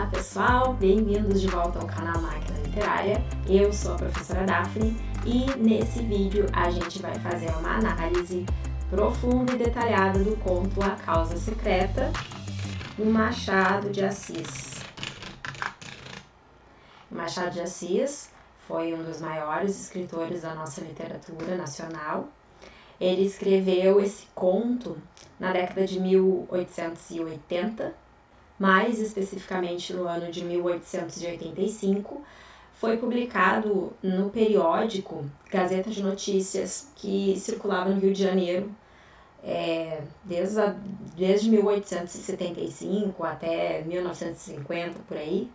Olá pessoal, bem-vindos de volta ao canal Máquina Literária. Eu sou a professora Daphne e nesse vídeo a gente vai fazer uma análise profunda e detalhada do conto A Causa Secreta, do Machado de Assis. Machado de Assis foi um dos maiores escritores da nossa literatura nacional. Ele escreveu esse conto na década de 1880, mais especificamente no ano de 1885, foi publicado no periódico Gazeta de Notícias, que circulava no Rio de Janeiro desde 1875 até 1950, por aí.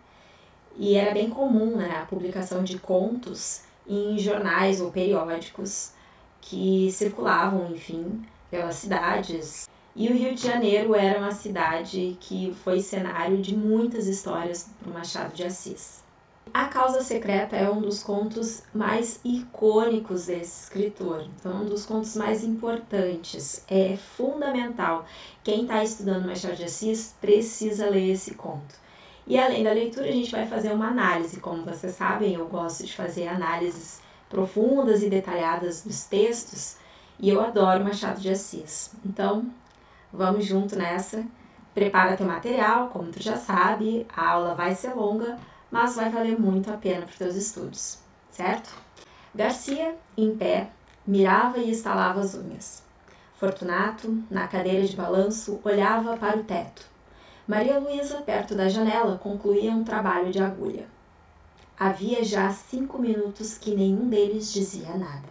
E era bem comum, né, a publicação de contos em jornais ou periódicos que circulavam, enfim, pelas cidades. E o Rio de Janeiro era uma cidade que foi cenário de muitas histórias do Machado de Assis. A Causa Secreta é um dos contos mais icônicos desse escritor, então um dos contos mais importantes, é fundamental. Quem está estudando Machado de Assis precisa ler esse conto. E além da leitura, a gente vai fazer uma análise. Como vocês sabem, eu gosto de fazer análises profundas e detalhadas dos textos, e eu adoro Machado de Assis. Então, vamos junto nessa. Prepara teu material, como tu já sabe, a aula vai ser longa, mas vai valer muito a pena para os teus estudos, certo? Garcia, em pé, mirava e estalava as unhas. Fortunato, na cadeira de balanço, olhava para o teto. Maria Luísa, perto da janela, concluía um trabalho de agulha. Havia já 5 minutos que nenhum deles dizia nada.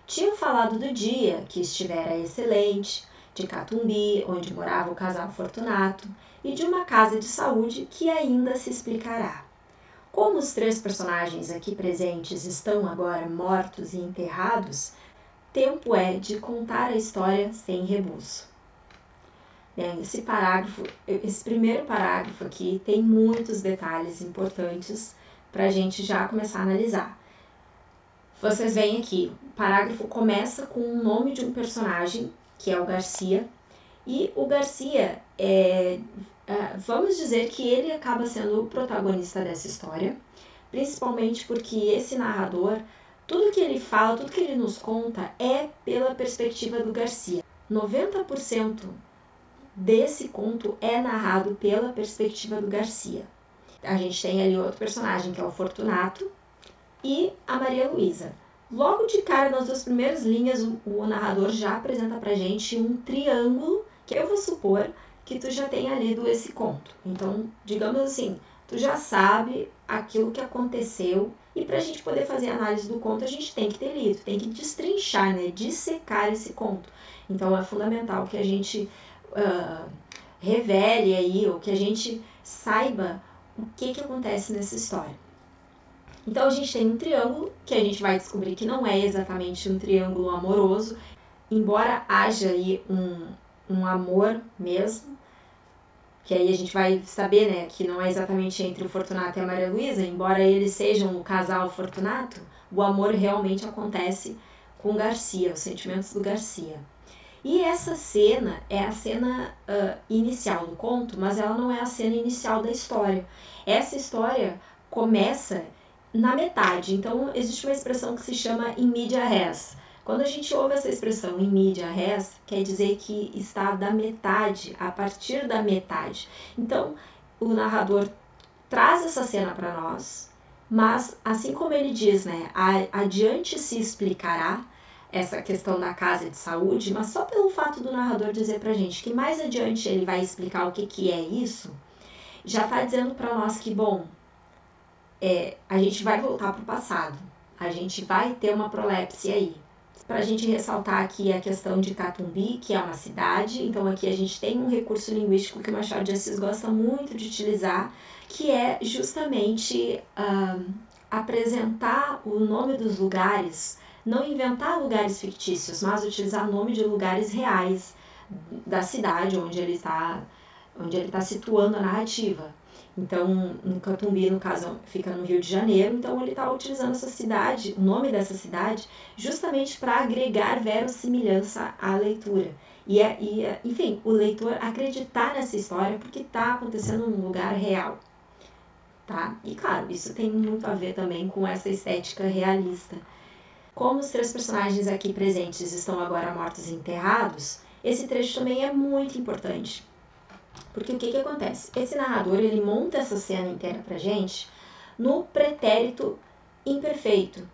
Tinham falado do dia, que estivera excelente, de Catumbi, onde morava o casal Fortunato, e de uma casa de saúde que ainda se explicará. Como os 3 personagens aqui presentes estão agora mortos e enterrados, tempo é de contar a história sem rebuço. Bem, esse primeiro parágrafo aqui tem muitos detalhes importantes para a gente já começar a analisar. Vocês veem aqui, o parágrafo começa com o nome de um personagem, que é o Garcia, e o Garcia, vamos dizer que ele acaba sendo o protagonista dessa história, principalmente porque esse narrador, tudo que ele fala, tudo que ele nos conta é pela perspectiva do Garcia. 90% desse conto é narrado pela perspectiva do Garcia. A gente tem ali outro personagem, que é o Fortunato, e a Maria Luísa. Logo de cara, nas 2 primeiras linhas, o narrador já apresenta pra gente um triângulo, que eu vou supor que tu já tenha lido esse conto. Então, digamos assim, tu já sabe aquilo que aconteceu, e pra gente poder fazer a análise do conto, a gente tem que ter lido, tem que destrinchar, né, dissecar esse conto. Então, é fundamental que a gente revele aí, ou que a gente saiba o que acontece nessa história. Então a gente tem um triângulo, que a gente vai descobrir que não é exatamente um triângulo amoroso, embora haja aí um amor mesmo, que aí a gente vai saber, né, que não é exatamente entre o Fortunato e a Maria Luísa, embora eles sejam o casal Fortunato, o amor realmente acontece com Garcia, os sentimentos do Garcia. E essa cena é a cena inicial do conto, mas ela não é a cena inicial da história. Essa história começa na metade, então existe uma expressão que se chama in media res. Quando a gente ouve essa expressão in media res, quer dizer que está da metade, a partir da metade. Então, o narrador traz essa cena para nós, mas assim como ele diz, né, adiante se explicará, essa questão da casa de saúde, mas só pelo fato do narrador dizer pra gente que mais adiante ele vai explicar o que é isso, já tá dizendo pra nós que, bom, a gente vai voltar pro passado, a gente vai ter uma prolepse aí. Pra gente ressaltar aqui a questão de Catumbi, que é uma cidade, então aqui a gente tem um recurso linguístico que o Machado de Assis gosta muito de utilizar, que é justamente apresentar o nome dos lugares, não inventar lugares fictícios, mas utilizar o nome de lugares reais da cidade onde ele está situando a narrativa. Então, no Catumbi, no caso, fica no Rio de Janeiro, então ele está utilizando essa cidade, o nome dessa cidade, justamente para agregar verossimilhança à leitura. Enfim, o leitor acreditar nessa história porque está acontecendo num lugar real. tá? E claro, isso tem muito a ver também com essa estética realista. Como os 3 personagens aqui presentes estão agora mortos e enterrados, esse trecho também é muito importante. Porque o que acontece? Esse narrador, ele monta essa cena inteira pra gente no pretérito imperfeito,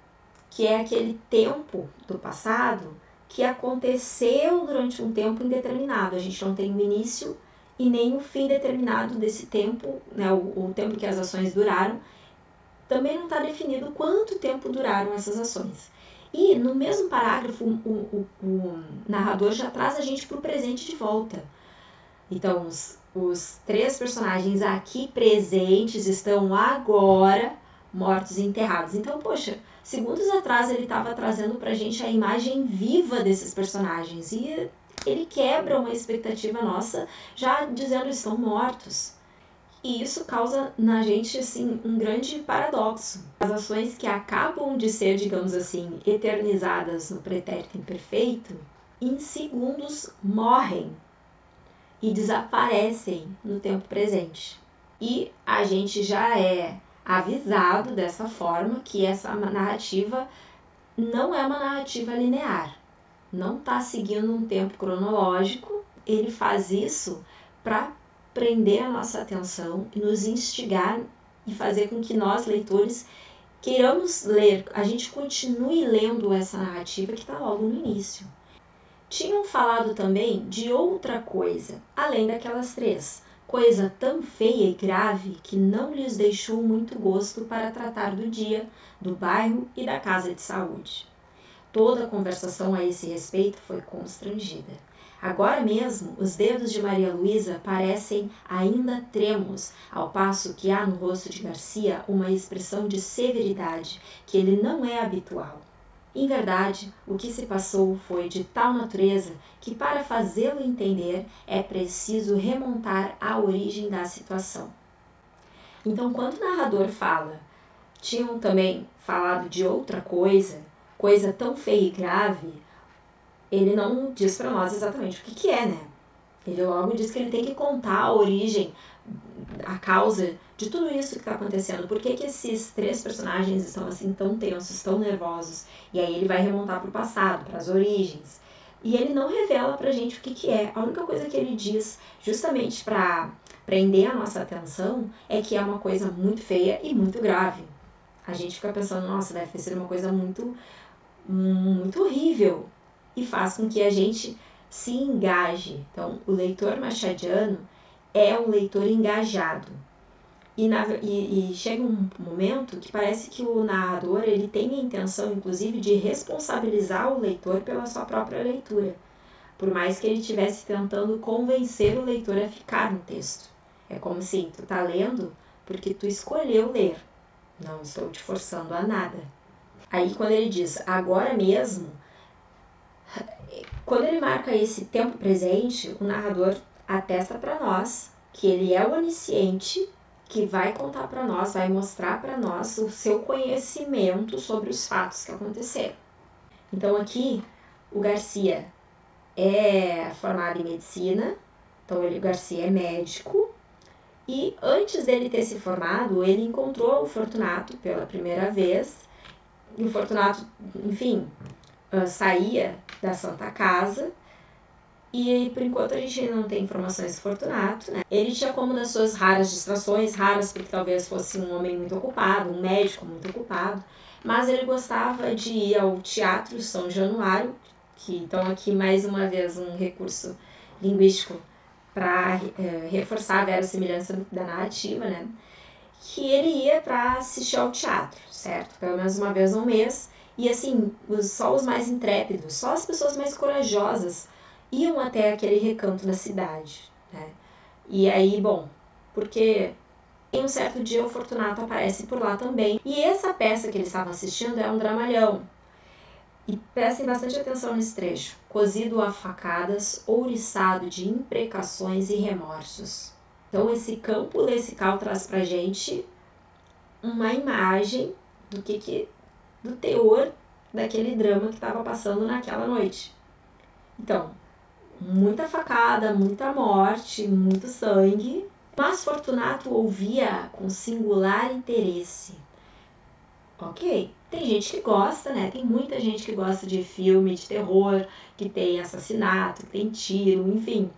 que é aquele tempo do passado que aconteceu durante um tempo indeterminado. A gente não tem o início e nem o fim determinado desse tempo, né, o tempo que as ações duraram. Também não está definido quanto tempo duraram essas ações. E no mesmo parágrafo, o narrador já traz a gente para o presente de volta. Então, os 3 personagens aqui presentes estão agora mortos e enterrados. Então, poxa, segundos atrás ele estava trazendo pra gente a imagem viva desses personagens e ele quebra uma expectativa nossa já dizendo estão mortos. E isso causa na gente assim um grande paradoxo. As ações que acabam de ser, digamos assim, eternizadas no pretérito imperfeito, em segundos morrem e desaparecem no tempo presente. E a gente já é avisado dessa forma que essa narrativa não é uma narrativa linear, não está seguindo um tempo cronológico. Ele faz isso para prender a nossa atenção e nos instigar e fazer com que nós, leitores, queiramos ler, a gente continue lendo essa narrativa que está logo no início. Tinham falado também de outra coisa, além daquelas 3, coisa tão feia e grave que não lhes deixou muito gosto para tratar do dia, do bairro e da casa de saúde. Toda a conversação a esse respeito foi constrangida. Agora mesmo, os dedos de Maria Luísa parecem ainda trêmulos, ao passo que há no rosto de Garcia uma expressão de severidade que ele não é habitual. Em verdade, o que se passou foi de tal natureza que, para fazê-lo entender, é preciso remontar à origem da situação. Então, quando o narrador fala, tinham também falado de outra coisa, coisa tão feia e grave, ele não diz para nós exatamente o que é, né? Ele logo diz que ele tem que contar a origem, a causa de tudo isso que está acontecendo. Por que esses 3 personagens estão assim tão tensos, tão nervosos? E aí ele vai remontar para o passado, para as origens. E ele não revela pra gente o que é. A única coisa que ele diz, justamente para prender a nossa atenção, é que é uma coisa muito feia e muito grave. A gente fica pensando, nossa, deve ter sido uma coisa muito horrível. E faz com que a gente se engaje. Então, o leitor machadiano é um leitor engajado. E chega um momento que parece que o narrador ele tem a intenção, inclusive, de responsabilizar o leitor pela sua própria leitura, por mais que ele estivesse tentando convencer o leitor a ficar no texto. É como se tu tá lendo porque tu escolheu ler, não estou te forçando a nada. Aí quando ele diz agora mesmo, quando ele marca esse tempo presente, o narrador atesta para nós que ele é o onisciente, que vai contar para nós, vai mostrar para nós o seu conhecimento sobre os fatos que aconteceram. Então aqui o Garcia é formado em medicina, então o Garcia é médico, e antes dele ter se formado, ele encontrou o Fortunato pela primeira vez, e o Fortunato, enfim, saía da Santa Casa, e por enquanto a gente não tem informações do Fortunato, né? Ele tinha como das suas raras distrações, raras porque talvez fosse um homem muito ocupado, um médico muito ocupado, mas ele gostava de ir ao Teatro São Januário, que então aqui mais uma vez um recurso linguístico para reforçar a verossimilhança da narrativa, né? Que ele ia para assistir ao teatro, certo? Pelo menos uma vez no mês, e assim, só os mais intrépidos, só as pessoas mais corajosas iam até aquele recanto da cidade, né? E aí, bom, porque em um certo dia o Fortunato aparece por lá também. E essa peça que eles estavam assistindo é um dramalhão. E prestem bastante atenção nesse trecho. Cozido a facadas, ouriçado de imprecações e remorsos. Então esse campo lessical traz pra gente uma imagem do teor daquele drama que estava passando naquela noite. Então, muita facada, muita morte, muito sangue, Mas Fortunato ouvia com singular interesse. Ok, tem gente que gosta, né? Tem muita gente que gosta de filme de terror, que tem assassinato, que tem tiro, enfim.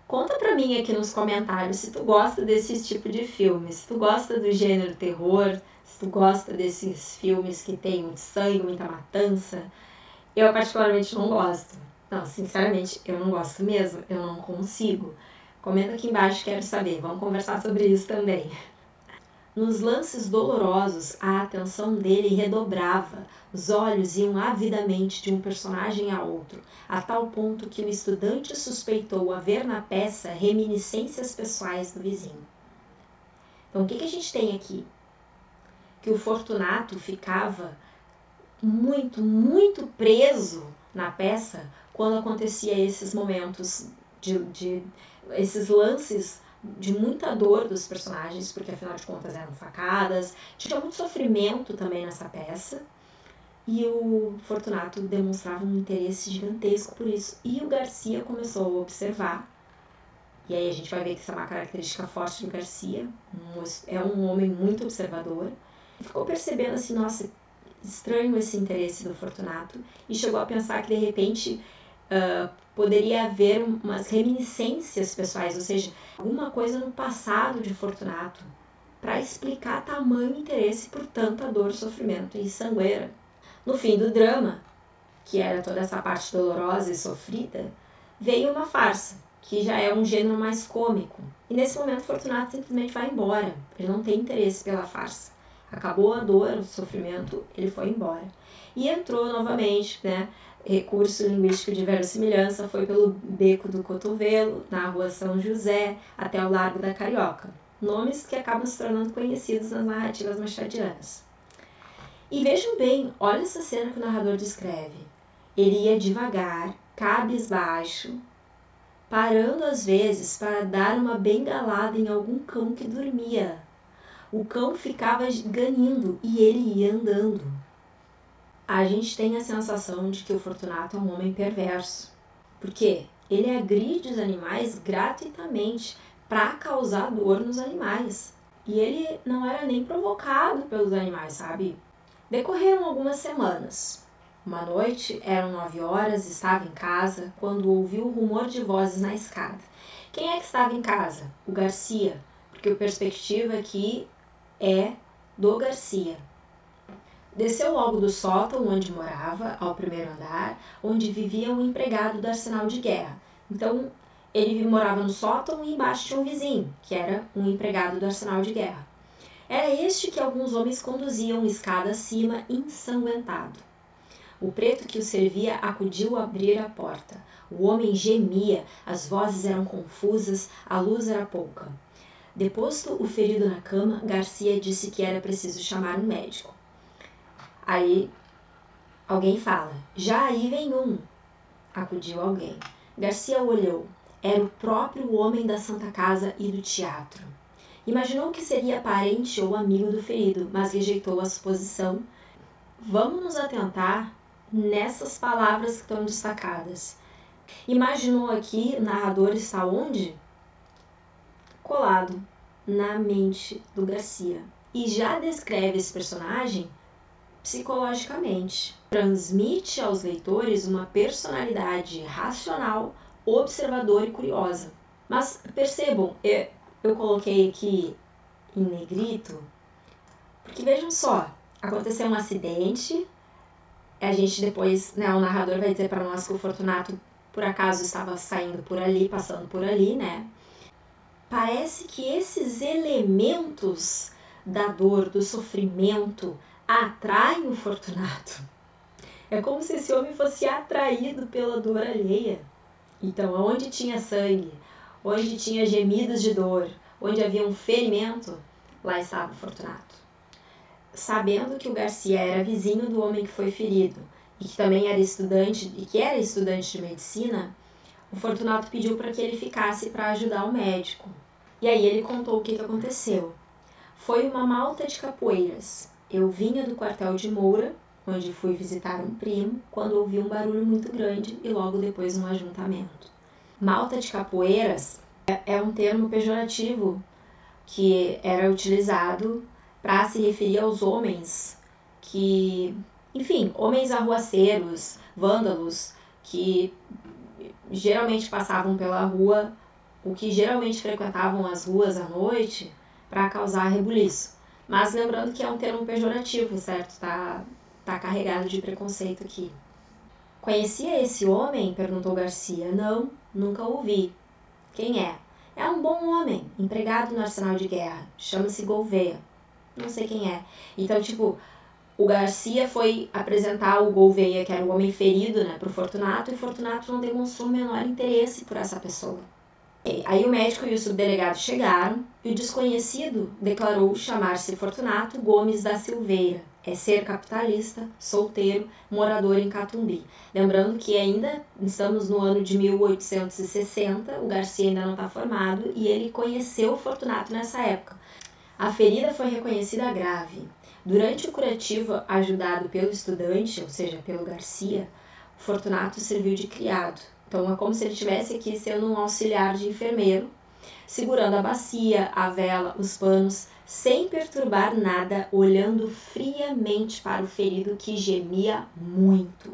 Conta pra mim aqui nos comentários se tu gosta desse tipo de filme, se tu gosta do gênero terror, se tu gosta desses filmes que tem muito sangue, muita matança. Eu particularmente não gosto. Não, sinceramente, eu não gosto mesmo, eu não consigo. Comenta aqui embaixo, quero saber, vamos conversar sobre isso também. Nos lances dolorosos, a atenção dele redobrava, os olhos iam avidamente de um personagem a outro, a tal ponto que o estudante suspeitou haver na peça reminiscências pessoais do vizinho. Então, o que a gente tem aqui? Que o Fortunato ficava muito preso na peça quando acontecia esses momentos esses lances de muita dor dos personagens, porque afinal de contas eram facadas, tinha muito sofrimento também nessa peça, e o Fortunato demonstrava um interesse gigantesco por isso, e o Garcia começou a observar, e aí a gente vai ver que isso é uma característica forte do Garcia, é um homem muito observador, e ficou percebendo assim, nossa, estranho esse interesse do Fortunato, e chegou a pensar que de repente poderia haver umas reminiscências pessoais, ou seja, alguma coisa no passado de Fortunato para explicar tamanho interesse por tanta dor, sofrimento e sangueira. No fim do drama, que era toda essa parte dolorosa e sofrida, veio uma farsa, que já é um gênero mais cômico. E nesse momento Fortunato simplesmente vai embora, ele não tem interesse pela farsa. Acabou a dor, o sofrimento, ele foi embora. E entrou novamente, né? Recurso linguístico de verossimilhança, foi pelo Beco do Cotovelo, na Rua São José, até o Largo da Carioca. Nomes que acabam se tornando conhecidos nas narrativas machadianas. E vejam bem, olha essa cena que o narrador descreve. Ele ia devagar, cabisbaixo, parando às vezes para dar uma bengalada em algum cão que dormia. O cão ficava ganindo e ele ia andando. A gente tem a sensação de que o Fortunato é um homem perverso. Por quê? Ele agride os animais gratuitamente para causar dor nos animais. E ele não era nem provocado pelos animais, sabe? Decorreram algumas semanas. Uma noite, eram 9 horas, estava em casa, quando ouviu o rumor de vozes na escada. Quem é que estava em casa? O Garcia, porque a perspectiva aqui é do Garcia. Desceu logo do sótão onde morava, ao primeiro andar, onde vivia um empregado do arsenal de guerra. Então, ele morava no sótão e embaixo tinha um vizinho, que era um empregado do arsenal de guerra. Era este que alguns homens conduziam escada acima, ensanguentado. O preto que o servia acudiu a abrir a porta. O homem gemia, as vozes eram confusas, a luz era pouca. Deposto o ferido na cama, Garcia disse que era preciso chamar um médico. Aí alguém fala, já aí vem um. Acudiu alguém. Garcia olhou. Era o próprio homem da Santa Casa e do teatro. Imaginou que seria parente ou amigo do ferido, mas rejeitou a suposição. Vamos nos atentar nessas palavras que estão destacadas. Imaginou aqui, o narrador está onde? Colado na mente do Garcia. E já descreve esse personagem psicologicamente. Transmite aos leitores uma personalidade racional, observadora e curiosa. Mas percebam, eu coloquei aqui em negrito, porque vejam só, aconteceu um acidente, a gente depois, né, o narrador vai dizer para nós que o Fortunato por acaso estava saindo por ali, passando por ali, né? Parece que esses elementos da dor, do sofrimento, atraem o Fortunato. É como se esse homem fosse atraído pela dor alheia. Então, onde tinha sangue, onde tinha gemidos de dor, onde havia um ferimento, lá estava o Fortunato. Sabendo que o Garcia era vizinho do homem que foi ferido e que também era estudante de medicina, o Fortunato pediu para que ele ficasse para ajudar o médico. E aí ele contou o que aconteceu. Foi uma malta de capoeiras. Eu vinha do quartel de Moura, onde fui visitar um primo, quando ouvi um barulho muito grande e logo depois um ajuntamento. Malta de capoeiras é um termo pejorativo que era utilizado para se referir aos homens que, enfim, homens arruaceiros, vândalos, que geralmente passavam pela rua, o que geralmente frequentavam as ruas à noite para causar rebuliço. Mas lembrando que é um termo pejorativo, certo? Tá carregado de preconceito aqui. Conhecia esse homem? Perguntou Garcia. Não, nunca o vi. Quem é? É um bom homem, empregado no arsenal de guerra. Chama-se Gouveia. Não sei quem é. Então, tipo, o Garcia foi apresentar o Gouveia, que era o homem ferido, né, pro Fortunato, e o Fortunato não demonstrou o menor interesse por essa pessoa. Aí o médico e o subdelegado chegaram e o desconhecido declarou chamar-se Fortunato Gomes da Silveira, é ser capitalista, solteiro, morador em Catumbi. Lembrando que ainda estamos no ano de 1860, o Garcia ainda não está formado e ele conheceu o Fortunato nessa época. A ferida foi reconhecida grave. Durante o curativo ajudado pelo estudante, ou seja, pelo Garcia, o Fortunato serviu de criado. Então é como se ele estivesse aqui sendo um auxiliar de enfermeiro, segurando a bacia, a vela, os panos, sem perturbar nada, olhando friamente para o ferido que gemia muito.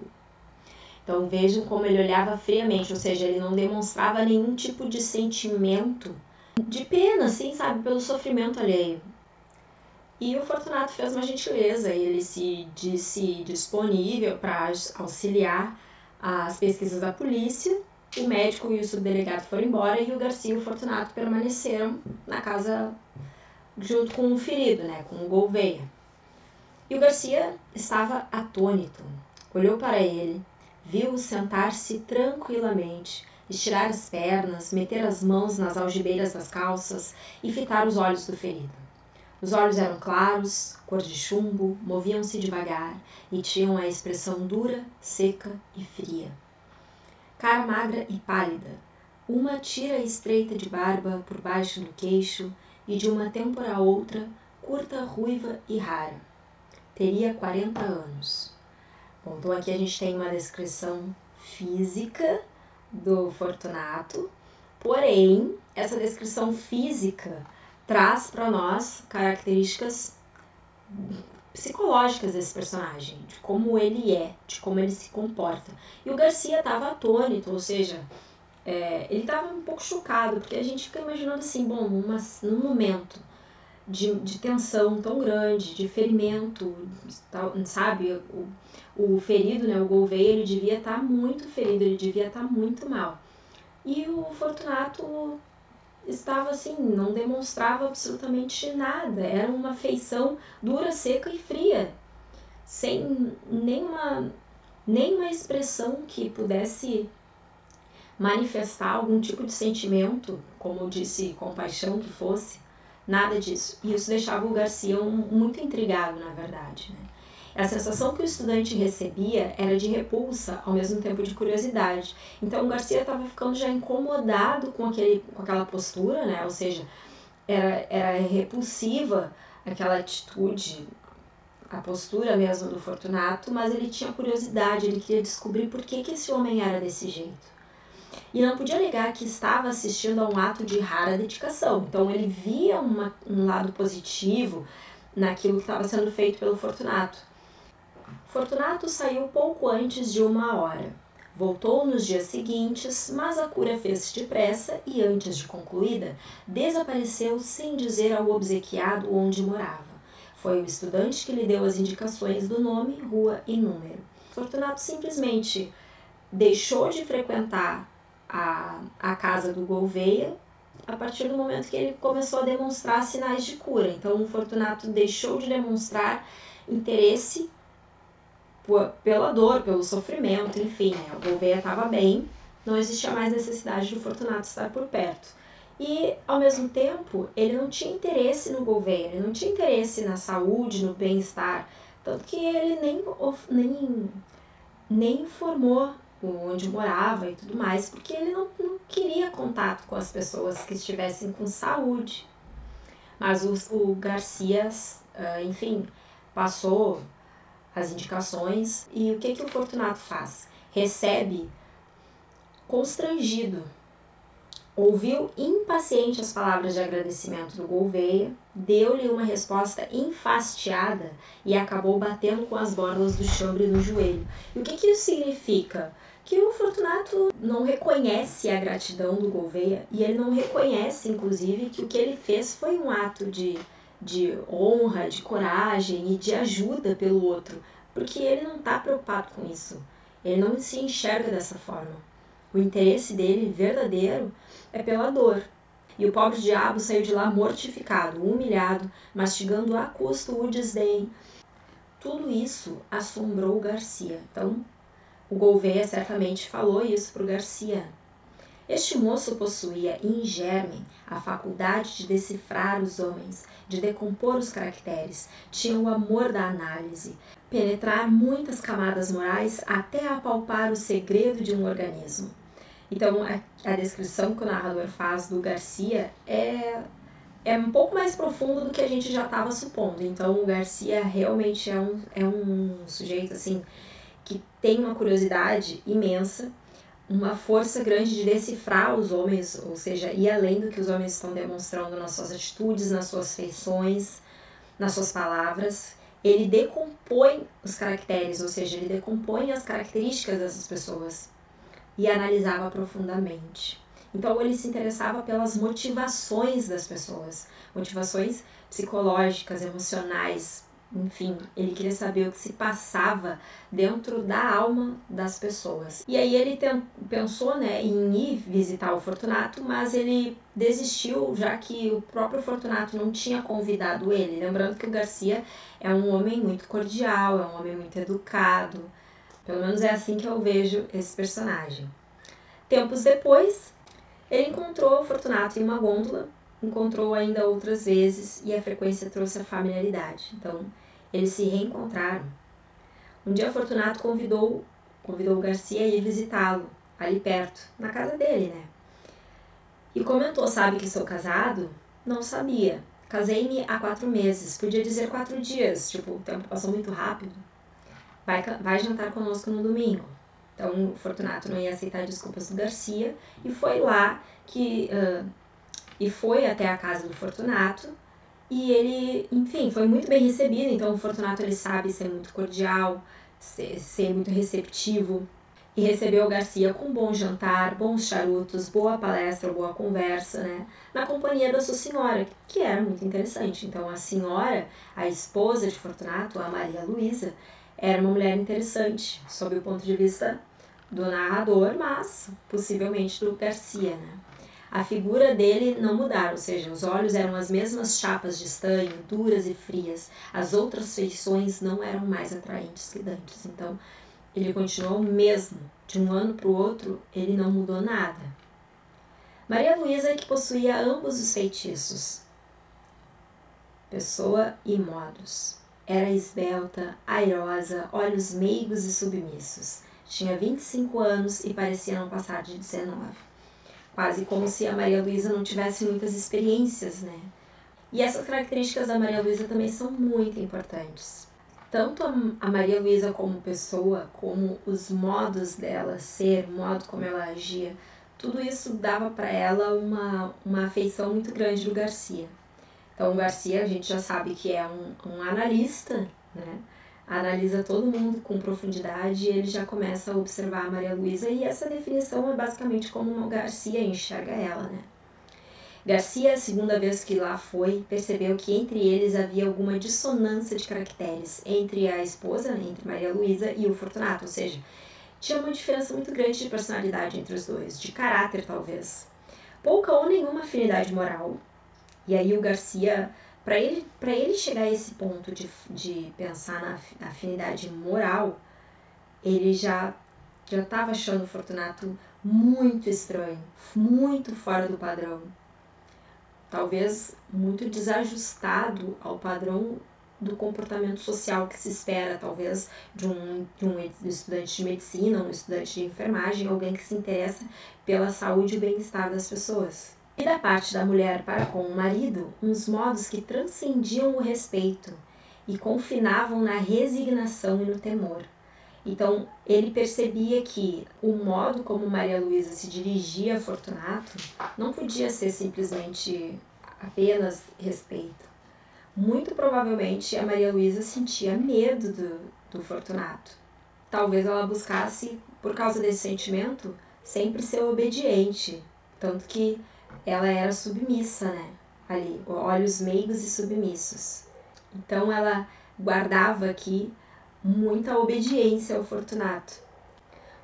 Então vejam como ele olhava friamente, ou seja, ele não demonstrava nenhum tipo de sentimento de pena, assim, sabe, pelo sofrimento alheio. E o Fortunato fez uma gentileza, ele se disse disponível para auxiliar as pesquisas da polícia. O médico e o subdelegado foram embora e o Garcia e o Fortunato permaneceram na casa junto com o ferido, né, com o Gouveia. E o Garcia estava atônito. Olhou para ele, viu-o sentar-se tranquilamente, estirar as pernas, meter as mãos nas algibeiras das calças e fitar os olhos do ferido. Os olhos eram claros, cor de chumbo, moviam-se devagar e tinham a expressão dura, seca e fria. Cara magra e pálida, uma tira estreita de barba por baixo do queixo e de uma têmpora a outra, curta, ruiva e rara. Teria 40 anos. Bom, então aqui a gente tem uma descrição física do Fortunato, porém, essa descrição física traz para nós características psicológicas desse personagem, de como ele é, de como ele se comporta. E o Garcia estava atônito, ou seja, ele estava um pouco chocado, porque a gente fica imaginando assim, bom, num momento de tensão tão grande, de ferimento, sabe, o ferido, né, o Gouveia, ele devia estar muito ferido, ele devia estar muito mal. E o Fortunato estava assim, não demonstrava absolutamente nada, era uma feição dura, seca e fria, sem nenhuma expressão que pudesse manifestar algum tipo de sentimento, como eu disse, compaixão que fosse, nada disso. E isso deixava o Garcia muito intrigado, na verdade, né? A sensação que o estudante recebia era de repulsa, ao mesmo tempo de curiosidade. Então o Garcia estava ficando já incomodado com aquela postura, né? Ou seja, era repulsiva aquela atitude, a postura mesmo do Fortunato, mas ele tinha curiosidade, ele queria descobrir por que esse homem era desse jeito. E não podia negar que estava assistindo a um ato de rara dedicação. Então ele via um lado positivo naquilo que estava sendo feito pelo Fortunato. Fortunato saiu pouco antes de 1 hora. Voltou nos dias seguintes, mas a cura fez-se depressa e, antes de concluída, desapareceu sem dizer ao obsequiado onde morava. Foi o estudante que lhe deu as indicações do nome, rua e número. Fortunato simplesmente deixou de frequentar a casa do Gouveia a partir do momento que ele começou a demonstrar sinais de cura. Então, o Fortunato deixou de demonstrar interesse pela dor, pelo sofrimento, enfim, né? O Gouveia estava bem, não existia mais necessidade do Fortunato estar por perto. E, ao mesmo tempo, ele não tinha interesse no Gouveia, ele não tinha interesse na saúde, no bem-estar, tanto que ele nem informou onde morava e tudo mais, porque ele não queria contato com as pessoas que estivessem com saúde. Mas o Garcia, enfim, passou as indicações e o que o Fortunato faz? Recebe constrangido ouviu impaciente as palavras de agradecimento do Gouveia, deu-lhe uma resposta enfastiada e acabou batendo com as borlas do chambre no joelho. E o que isso significa? Que o Fortunato não reconhece a gratidão do Gouveia e ele não reconhece, inclusive, que o que ele fez foi um ato de honra, de coragem e de ajuda pelo outro, porque ele não está preocupado com isso, ele não se enxerga dessa forma. O interesse dele, verdadeiro, é pela dor. E o pobre diabo saiu de lá mortificado, humilhado, mastigando a custo o desdém. Tudo isso assombrou o Garcia. Então, o Gouveia certamente falou isso para o Garcia. Este moço possuía em germen a faculdade de decifrar os homens, de decompor os caracteres, tinha o amor da análise, penetrar muitas camadas morais até apalpar o segredo de um organismo. Então, a descrição que o narrador faz do Garcia é um pouco mais profundo do que a gente já estava supondo. Então, o Garcia realmente é um sujeito assim, que tem uma curiosidade imensa, uma força grande de decifrar os homens, ou seja, ir além do que os homens estão demonstrando nas suas atitudes, nas suas feições, nas suas palavras. Ele decompõe os caracteres, ou seja, ele decompõe as características dessas pessoas e analisava profundamente. Então ele se interessava pelas motivações das pessoas, motivações psicológicas, emocionais, enfim, ele queria saber o que se passava dentro da alma das pessoas. E aí ele pensou, né, em ir visitar o Fortunato, mas ele desistiu, já que o próprio Fortunato não tinha convidado ele. Lembrando que o Garcia é um homem muito cordial, é um homem muito educado, pelo menos é assim que eu vejo esse personagem. Tempos depois, ele encontrou o Fortunato em uma gôndola, encontrou ainda outras vezes e a frequência trouxe a familiaridade. Então, eles se reencontraram. Um dia, Fortunato convidou o Garcia a ir visitá-lo, ali perto, na casa dele, né? E comentou, sabe que sou casado? Não sabia. Casei-me há 4 meses, podia dizer 4 dias, tipo, o tempo passou muito rápido. Vai jantar conosco no domingo. Então, o Fortunato não ia aceitar desculpas do Garcia e foi lá e foi até a casa do Fortunato e ele, enfim, foi muito bem recebido. Então, o Fortunato ele sabe ser muito cordial, ser muito receptivo e recebeu o Garcia com um bom jantar, bons charutos, boa palestra, boa conversa, né? Na companhia da sua senhora, que era muito interessante. Então, a senhora, a esposa de Fortunato, a Maria Luísa, era uma mulher interessante, sob o ponto de vista do narrador, mas possivelmente do Garcia, né? A figura dele não mudara, ou seja, os olhos eram as mesmas chapas de estanho, duras e frias. As outras feições não eram mais atraentes que dantes. Então, ele continuou o mesmo. De um ano para o outro, ele não mudou nada. Maria Luísa, que possuía ambos os feitiços, pessoa e modos. Era esbelta, airosa, olhos meigos e submissos. Tinha 25 anos e parecia não passar de 19. Quase como se a Maria Luísa não tivesse muitas experiências, né? E essas características da Maria Luísa também são muito importantes. Tanto a Maria Luísa como pessoa, como os modos dela ser, o modo como ela agia, tudo isso dava para ela uma afeição muito grande do Garcia. Então, o Garcia, a gente já sabe que é um analista, né? Analisa todo mundo com profundidade e ele já começa a observar a Maria Luísa e essa definição é basicamente como o Garcia enxerga ela, né? Garcia, a segunda vez que lá foi, percebeu que entre eles havia alguma dissonância de caracteres entre a esposa, entre Maria Luísa e o Fortunato, ou seja, tinha uma diferença muito grande de personalidade entre os dois, de caráter talvez. Pouca ou nenhuma afinidade moral. E aí o Garcia, para ele chegar a esse ponto de pensar na afinidade moral, ele já estava achando o Fortunato muito estranho, muito fora do padrão. Talvez muito desajustado ao padrão do comportamento social que se espera, talvez, de um estudante de medicina, um estudante de enfermagem, alguém que se interessa pela saúde e bem-estar das pessoas. E da parte da mulher para com o marido, uns modos que transcendiam o respeito e confinavam na resignação e no temor. Então, ele percebia que o modo como Maria Luísa se dirigia a Fortunato não podia ser simplesmente apenas respeito. Muito provavelmente a Maria Luísa sentia medo do Fortunato. Talvez ela buscasse, por causa desse sentimento, sempre ser obediente. Tanto que ela era submissa, né? Ali, olhos meigos e submissos. Então ela guardava aqui muita obediência ao Fortunato.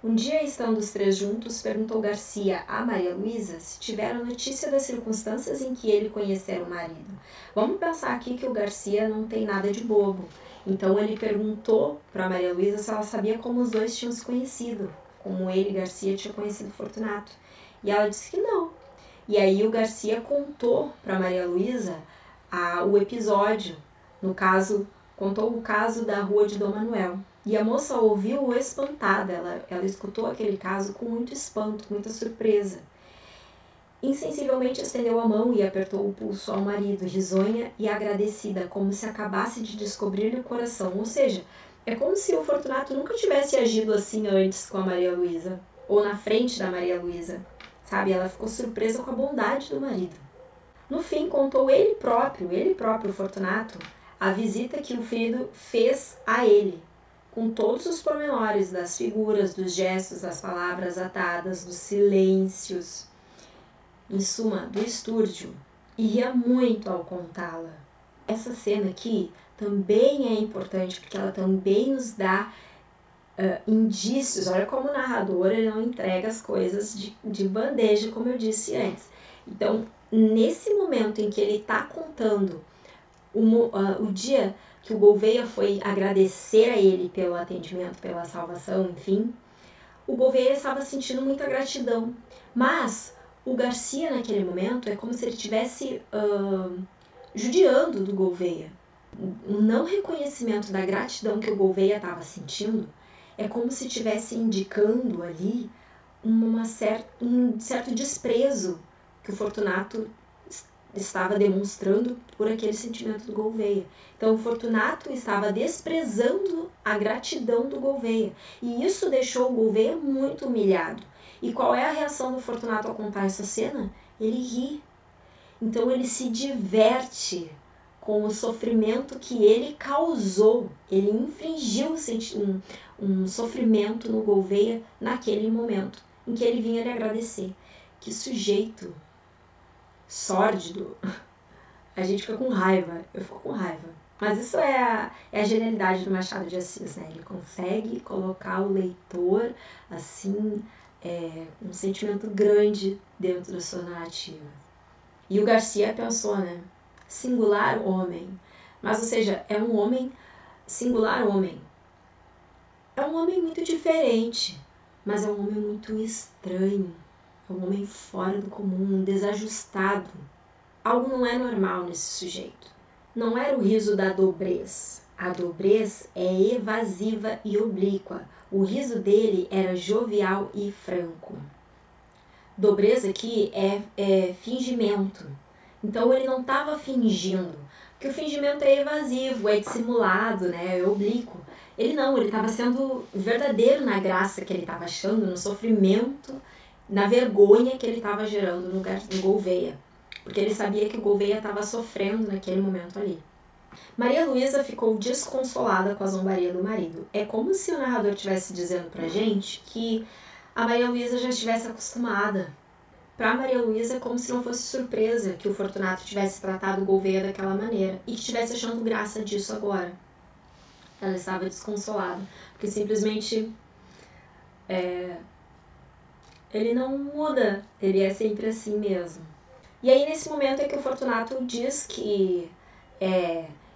Um dia, estando os três juntos, perguntou Garcia a Maria Luísa se tiveram notícia das circunstâncias em que ele conhecera o marido. Vamos pensar aqui que o Garcia não tem nada de bobo. Então ele perguntou para Maria Luísa se ela sabia como os dois tinham se conhecido, como ele, Garcia, tinha conhecido Fortunato. E ela disse que não. E aí o Garcia contou para Maria Luísa o episódio, no caso, contou o caso da rua de Dom Manuel. E a moça ouviu espantada, ela escutou aquele caso com muito espanto, com muita surpresa. Insensivelmente estendeu a mão e apertou o pulso ao marido, risonha e agradecida, como se acabasse de descobrir-lhe o coração. Ou seja, é como se o Fortunato nunca tivesse agido assim antes com a Maria Luísa, ou na frente da Maria Luísa, sabe? Ela ficou surpresa com a bondade do marido. No fim, contou ele próprio, Fortunato, a visita que o filho fez a ele, com todos os pormenores das figuras, dos gestos, das palavras atadas, dos silêncios, em suma, do estúrdio, e ria muito ao contá-la. Essa cena aqui também é importante, porque ela também nos dá indícios. Olha como o narrador ele não entrega as coisas de bandeja, como eu disse antes. Então, nesse momento em que ele está contando o dia que o Gouveia foi agradecer a ele pelo atendimento, pela salvação, enfim, o Gouveia estava sentindo muita gratidão. Mas o Garcia, naquele momento, é como se ele estivesse judiando do Gouveia. O não reconhecimento da gratidão que o Gouveia estava sentindo é como se estivesse indicando ali um certo desprezo que o Fortunato estava demonstrando por aquele sentimento do Gouveia. Então o Fortunato estava desprezando a gratidão do Gouveia. E isso deixou o Gouveia muito humilhado. E qual é a reação do Fortunato ao contar essa cena? Ele ri. Então ele se diverte com o sofrimento que ele causou. Ele infligiu um sofrimento no Gouveia naquele momento em que ele vinha lhe agradecer. Que sujeito sórdido. A gente fica com raiva. Eu fico com raiva. Mas isso é a genialidade do Machado de Assis, né? Ele consegue colocar o leitor, assim, um sentimento grande dentro da sua narrativa. E o Garcia pensou, né? Singular homem. Mas, ou seja, é um homem, singular homem. É um homem muito diferente, mas é um homem muito estranho. É um homem fora do comum, desajustado. Algo não é normal nesse sujeito. Não era o riso da dobrez. A dobrez é evasiva e oblíqua. O riso dele era jovial e franco. Dobrez aqui é fingimento. Então ele não estava fingindo, porque o fingimento é evasivo, é dissimulado, né? É oblíquo. Ele estava sendo verdadeiro na graça que ele estava achando, no sofrimento, na vergonha que ele estava gerando no Gouveia. Porque ele sabia que o Gouveia estava sofrendo naquele momento ali. Maria Luísa ficou desconsolada com a zombaria do marido. É como se o narrador estivesse dizendo pra gente que a Maria Luísa já estivesse acostumada. Para Maria Luísa é como se não fosse surpresa que o Fortunato tivesse tratado o Gouveia daquela maneira e que estivesse achando graça disso agora. Ela estava desconsolada, porque simplesmente ele não muda, ele é sempre assim mesmo. E aí nesse momento é que o Fortunato diz que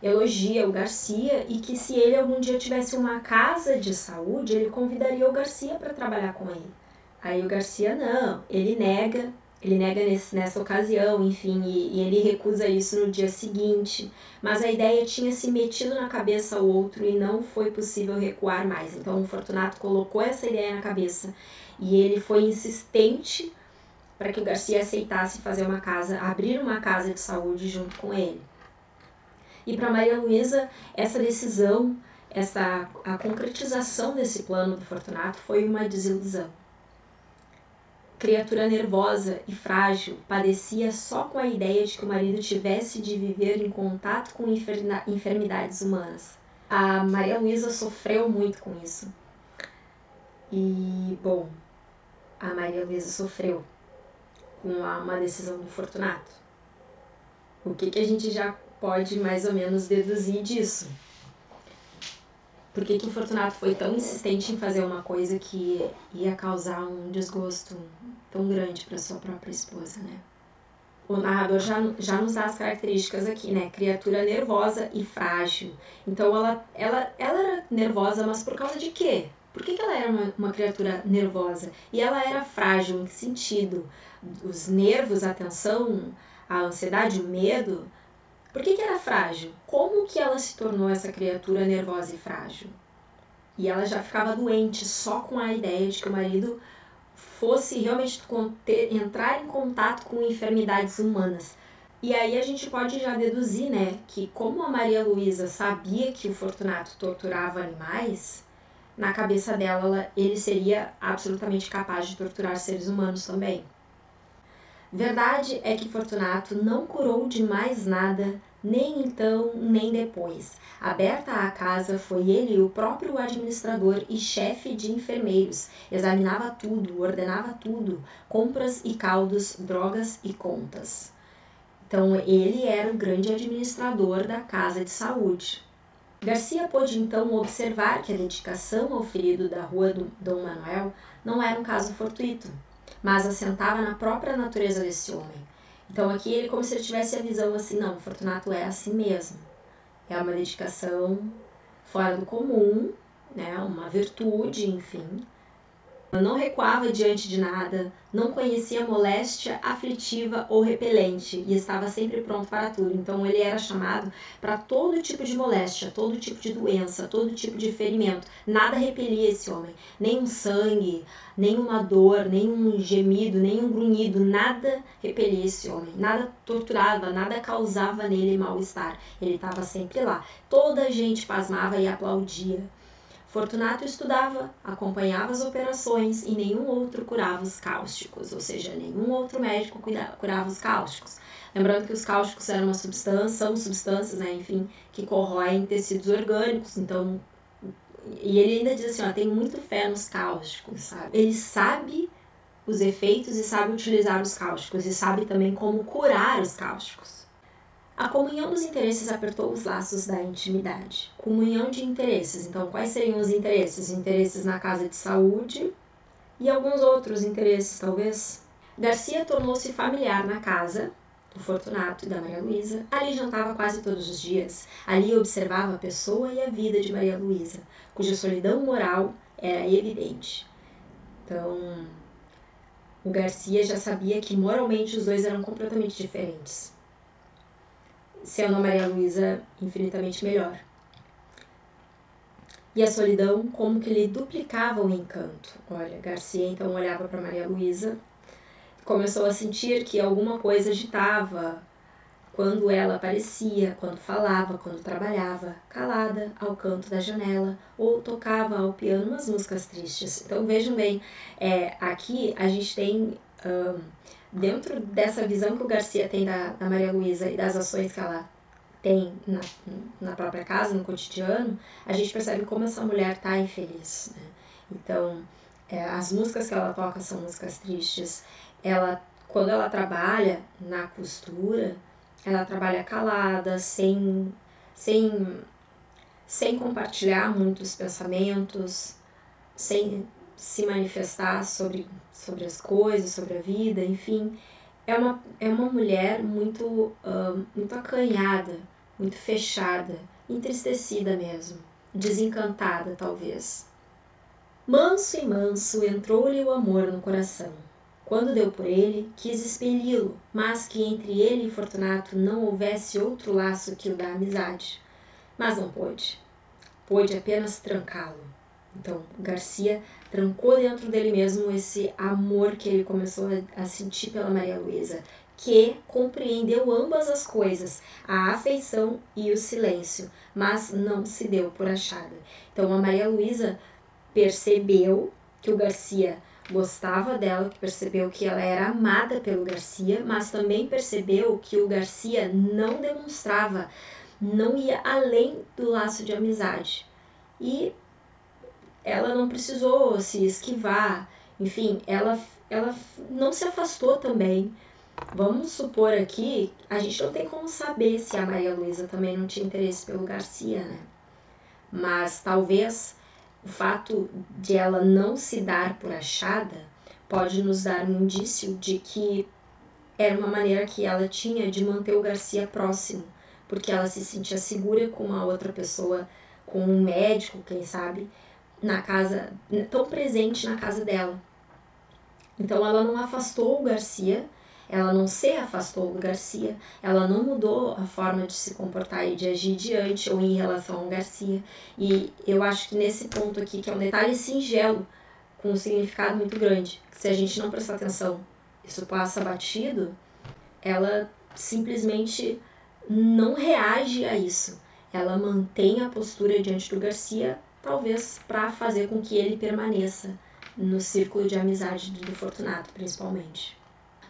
elogia o Garcia e que se ele algum dia tivesse uma casa de saúde, ele convidaria o Garcia para trabalhar com ele. Aí o Garcia não, ele nega nessa ocasião, enfim, e ele recusa isso no dia seguinte, mas a ideia tinha se metido na cabeça ao outro e não foi possível recuar mais. Então o Fortunato colocou essa ideia na cabeça e ele foi insistente para que o Garcia aceitasse abrir uma casa de saúde junto com ele. E para Maria Luísa, essa decisão a concretização desse plano do Fortunato foi uma desilusão. Criatura nervosa e frágil, padecia só com a ideia de que o marido tivesse de viver em contato com enfermidades humanas. A Maria Luísa sofreu muito com isso. E, bom, a Maria Luísa sofreu com uma decisão do Fortunato. O que a gente já pode mais ou menos deduzir disso? Por que o Fortunato foi tão insistente em fazer uma coisa que ia causar um desgosto tão grande para sua própria esposa, né? O narrador já nos dá as características aqui, né? Criatura nervosa e frágil. Então ela era nervosa, mas por causa de quê? Por que ela era uma criatura nervosa? E ela era frágil em que sentido? Os nervos, a tensão, a ansiedade, o medo. Por que era frágil? Como que ela se tornou essa criatura nervosa e frágil? E ela já ficava doente só com a ideia de que o marido fosse realmente entrar em contato com enfermidades humanas. E aí a gente pode já deduzir, né, que como a Maria Luísa sabia que o Fortunato torturava animais, na cabeça dela ele seria absolutamente capaz de torturar seres humanos também. Verdade é que Fortunato não curou de mais nada, nem então, nem depois. Aberta a casa, foi ele o próprio administrador e chefe de enfermeiros. Examinava tudo, ordenava tudo, compras e caldos, drogas e contas. Então, ele era o grande administrador da casa de saúde. Garcia pôde então observar que a dedicação ao ferido da rua do Dom Manuel não era um caso fortuito, mas assentava na própria natureza desse homem. Então aqui ele como se ele tivesse a visão assim, não, Fortunato é assim mesmo. É uma dedicação fora do comum, né, uma virtude, enfim. Não recuava diante de nada, não conhecia moléstia aflitiva ou repelente e estava sempre pronto para tudo. Então ele era chamado para todo tipo de moléstia, todo tipo de doença, todo tipo de ferimento. Nada repelia esse homem, nem um sangue, nem uma dor, nem um gemido, nem um grunhido, nada repelia esse homem, nada torturava, nada causava nele mal-estar. Ele estava sempre lá. Toda a gente pasmava e aplaudia. Fortunato estudava, acompanhava as operações e nenhum outro curava os cáusticos, ou seja, nenhum outro médico curava os cáusticos. Lembrando que os cáusticos são substâncias, né, enfim, que corroem tecidos orgânicos, então, e ele ainda diz assim, ó, tem muito fé nos cáusticos, sabe? Ele sabe os efeitos e sabe utilizar os cáusticos e sabe também como curar os cáusticos. A comunhão dos interesses apertou os laços da intimidade. Comunhão de interesses. Então, quais seriam os interesses? Interesses na casa de saúde e alguns outros interesses, talvez. Garcia tornou-se familiar na casa do Fortunato e da Maria Luísa. Ali jantava quase todos os dias. Ali observava a pessoa e a vida de Maria Luísa, cuja solidão moral era evidente. Então, o Garcia já sabia que moralmente os dois eram completamente diferentes, sendo a Maria Luísa infinitamente melhor. E a solidão como que lhe duplicava o encanto. Olha, Garcia então olhava para Maria Luísa, começou a sentir que alguma coisa agitava quando ela aparecia, quando falava, quando trabalhava, calada ao canto da janela, ou tocava ao piano umas músicas tristes. Então vejam bem, aqui a gente tem... dentro dessa visão que o Garcia tem da Maria Luísa e das ações que ela tem na própria casa, no cotidiano, a gente percebe como essa mulher está infeliz, né? Então, as músicas que ela toca são músicas tristes. Quando ela trabalha na costura, ela trabalha calada, sem compartilhar muitos pensamentos, sem se manifestar sobre as coisas, sobre a vida, enfim. É uma mulher muito acanhada, muito fechada, entristecida mesmo, desencantada talvez. Manso e manso entrou-lhe o amor no coração. Quando deu por ele, quis expeli-lo, mas que entre ele e Fortunato não houvesse outro laço que o da amizade. Mas não pôde. Pôde apenas trancá-lo. Então, Garcia trancou dentro dele mesmo esse amor que ele começou a sentir pela Maria Luísa. que compreendeu ambas as coisas, a afeição e o silêncio, mas não se deu por achada. Então a Maria Luísa percebeu que o Garcia gostava dela, que percebeu que ela era amada pelo Garcia, mas também percebeu que o Garcia não demonstrava, não ia além do laço de amizade. E ela não precisou se esquivar, enfim, ela não se afastou também. Vamos supor aqui, a gente não tem como saber se a Maria Luísa também não tinha interesse pelo Garcia, né? Mas talvez o fato de ela não se dar por achada pode nos dar um indício de que era uma maneira que ela tinha de manter o Garcia próximo, porque ela se sentia segura com uma outra pessoa, com um médico, quem sabe, na casa, tão presente na casa dela. Então ela não afastou o Garcia, ela não se afastou do Garcia, ela não mudou a forma de se comportar e de agir diante ou em relação ao Garcia. E eu acho que nesse ponto aqui, que é um detalhe singelo, com um significado muito grande, que se a gente não prestar atenção, isso passa batido, ela simplesmente não reage a isso. Ela mantém a postura diante do Garcia, talvez para fazer com que ele permaneça no círculo de amizade do Fortunato, principalmente.